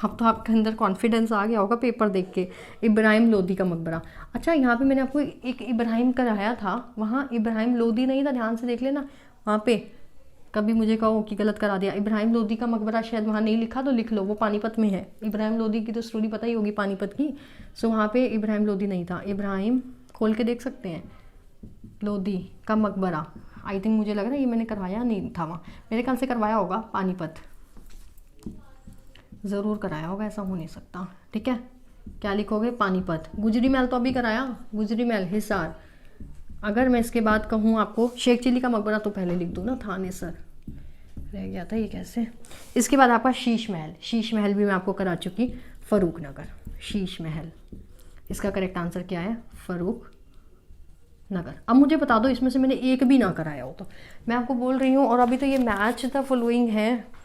अब तो आपके अंदर कॉन्फिडेंस आ गया होगा पेपर देख के। इब्राहिम लोदी का मकबरा, अच्छा यहाँ पे मैंने आपको एक इब्राहिम कराया था, वहाँ इब्राहिम लोदी नहीं था, ध्यान से देख लेना वहाँ पे, कभी मुझे कहो कि गलत करा दिया। इब्राहिम लोदी का मकबरा शायद वहाँ नहीं लिखा, तो लिख लो, वो पानीपत में है। इब्राहिम लोदी की तो स्टोरी पता ही होगी पानीपत की। सो वहाँ पे इब्राहिम लोदी नहीं था, इब्राहिम खोल के देख सकते हैं लोदी का मकबरा। आई थिंक मुझे लग रहा है ये मैंने करवाया नहीं था वहाँ, मेरे ख्याल से करवाया होगा, पानीपत ज़रूर कराया होगा, ऐसा हो नहीं सकता। ठीक है, क्या लिखोगे, पानीपत। गुजरी महल तो अभी कराया, गुजरी महल हिसार। अगर मैं इसके बाद कहूँ आपको शेख चिल्ली का मकबरा, तो पहले लिख दो ना, थानेसर रह गया था ये कैसे। इसके बाद आपका शीश महल, शीश महल भी मैं आपको करा चुकी, फरूक नगर, शीश महल। इसका करेक्ट आंसर क्या है, फरूक नगर। अब मुझे बता दो इसमें से मैंने एक भी ना कराया हो तो। मैं आपको बोल रही हूँ, और अभी तो ये मैच द फॉलोइंग है,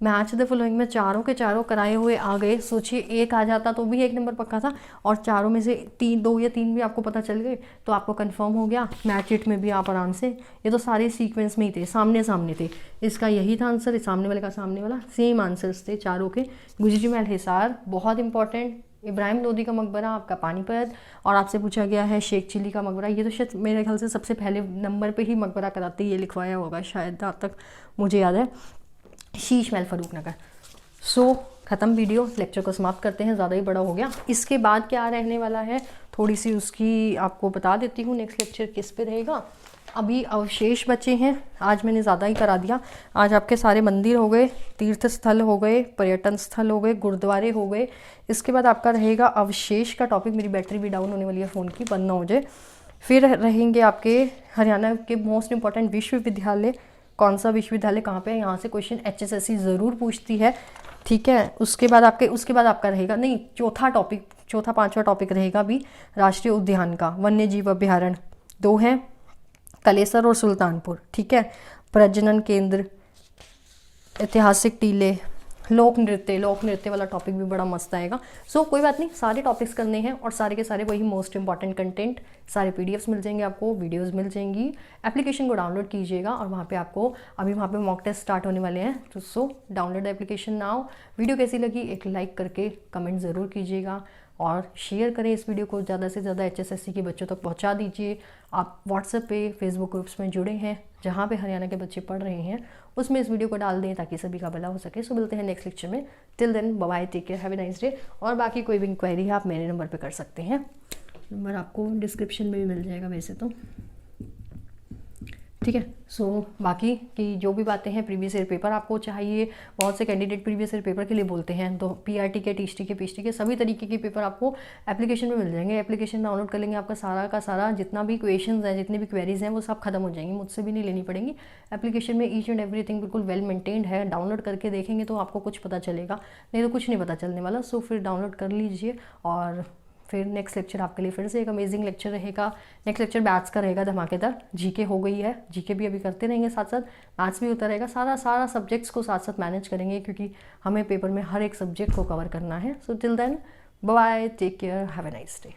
मैच द फॉलोइंग में चारों के चारों कराए हुए आ गए। सोचिए एक आ जाता तो भी 1 नंबर पक्का था, और चारों में से 2 या 3 भी आपको पता चल गए तो आपको कंफर्म हो गया। मैच इट में भी आप आराम से, ये तो सारे सीक्वेंस में ही थे, सामने सामने थे। इसका यही था आंसर, सामने वाले का सामने वाला, सेम आंसर्स थे चारों के। गुजरी महल हिसार बहुत इंपॉर्टेंट, इब्राहिम लोदी का मकबरा आपका पानीपत, और आपसे पूछा गया है शेख चिल्ली का मकबरा। ये तो शायद मेरे ख्याल से सबसे पहले नंबर पे ही मकबरा कराते ये लिखवाया होगा शायद, जहाँ तक मुझे याद है, शीश महल फरूक नगर। सो ख़त्म वीडियो, लेक्चर को समाप्त करते हैं, ज़्यादा ही बड़ा हो गया। इसके बाद क्या रहने वाला है थोड़ी सी उसकी आपको बता देती हूँ, नेक्स्ट लेक्चर किस पे रहेगा। अभी अवशेष बचे हैं, आज मैंने ज़्यादा ही करा दिया। आज आपके सारे मंदिर हो गए, तीर्थ स्थल हो गए, पर्यटन स्थल हो गए, गुरुद्वारे हो गए। इसके बाद आपका रहेगा अवशेष का टॉपिक। मेरी बैटरी भी डाउन होने वाली है फ़ोन की, बंद ना हो जाए। फिर रहेंगे आपके हरियाणा के मोस्ट इंपॉर्टेंट विश्वविद्यालय, कौन सा विश्वविद्यालय कहाँ पे है, यहाँ से क्वेश्चन HSSC ज़रूर पूछती है। ठीक है, उसके बाद आपका रहेगा, नहीं, चौथा 5वां टॉपिक रहेगा भी राष्ट्रीय उद्यान का, वन्य जीव अभ्यारण्य 2 है, कलेसर और सुल्तानपुर, ठीक है, प्रजनन केंद्र, ऐतिहासिक टीले, लोक नृत्य वाला टॉपिक भी बड़ा मस्त आएगा। सो कोई बात नहीं, सारे टॉपिक्स करने हैं और सारे के सारे वही मोस्ट इंपॉर्टेंट कंटेंट, सारे पीडीएफ्स मिल जाएंगे आपको, वीडियोस मिल जाएंगी। एप्लीकेशन को डाउनलोड कीजिएगा और वहाँ पे आपको अभी वहाँ पे मॉक टेस्ट स्टार्ट होने वाले हैं, तो so download the application now. Video कैसी लगी एक लाइक करके कमेंट ज़रूर कीजिएगा और शेयर करें इस वीडियो को, ज़्यादा से ज़्यादा HSSC के बच्चों तक पहुंचा दीजिए। आप व्हाट्सएप पे, फेसबुक ग्रुप्स में जुड़े हैं जहाँ पे हरियाणा के बच्चे पढ़ रहे हैं, उसमें इस वीडियो को डाल दें ताकि सभी का भला हो सके। सो मिलते हैं नेक्स्ट लेक्चर में। Till then bye bye, take care, have a nice day. और बाकी कोई भी इंक्वायरी है आप मेरे नंबर पे कर सकते हैं, नंबर आपको डिस्क्रिप्शन में भी मिल जाएगा वैसे तो, ठीक है। सो बाकी की जो भी बातें हैं, प्रीवियस ईयर पेपर आपको चाहिए, बहुत से कैंडिडेट प्रीवियस ईयर पेपर के लिए बोलते हैं, तो PRT के, TST के, PST के सभी तरीके के पेपर आपको एप्लीकेशन में मिल जाएंगे। एप्लीकेशन डाउनलोड कर लेंगे, आपका सारा का सारा जितना भी क्वेश्चंस हैं, जितनी भी क्वेरीज हैं, वो सब खत्म हो जाएंगी, मुझसे भी नहीं लेनी पड़ेंगी। एप्लीकेशन में ईच एंड एवरीथिंग बिल्कुल वेल मेंटेन्ड है, डाउनलोड करके देखेंगे तो आपको कुछ पता चलेगा, नहीं तो कुछ नहीं पता चलने वाला। सो फिर डाउनलोड कर लीजिए और फिर नेक्स्ट लेक्चर आपके लिए फिर से एक अमेजिंग लेक्चर रहेगा। नेक्स्ट लेक्चर मैथ्स का रहेगा धमाकेदार, जीके हो गई है, जीके भी अभी करते रहेंगे, साथ साथ मैथ्स भी होता रहेगा, सारा सब्जेक्ट्स को साथ साथ मैनेज करेंगे क्योंकि हमें पेपर में हर एक सब्जेक्ट को कवर करना है। So till then bye, take care, have a nice day.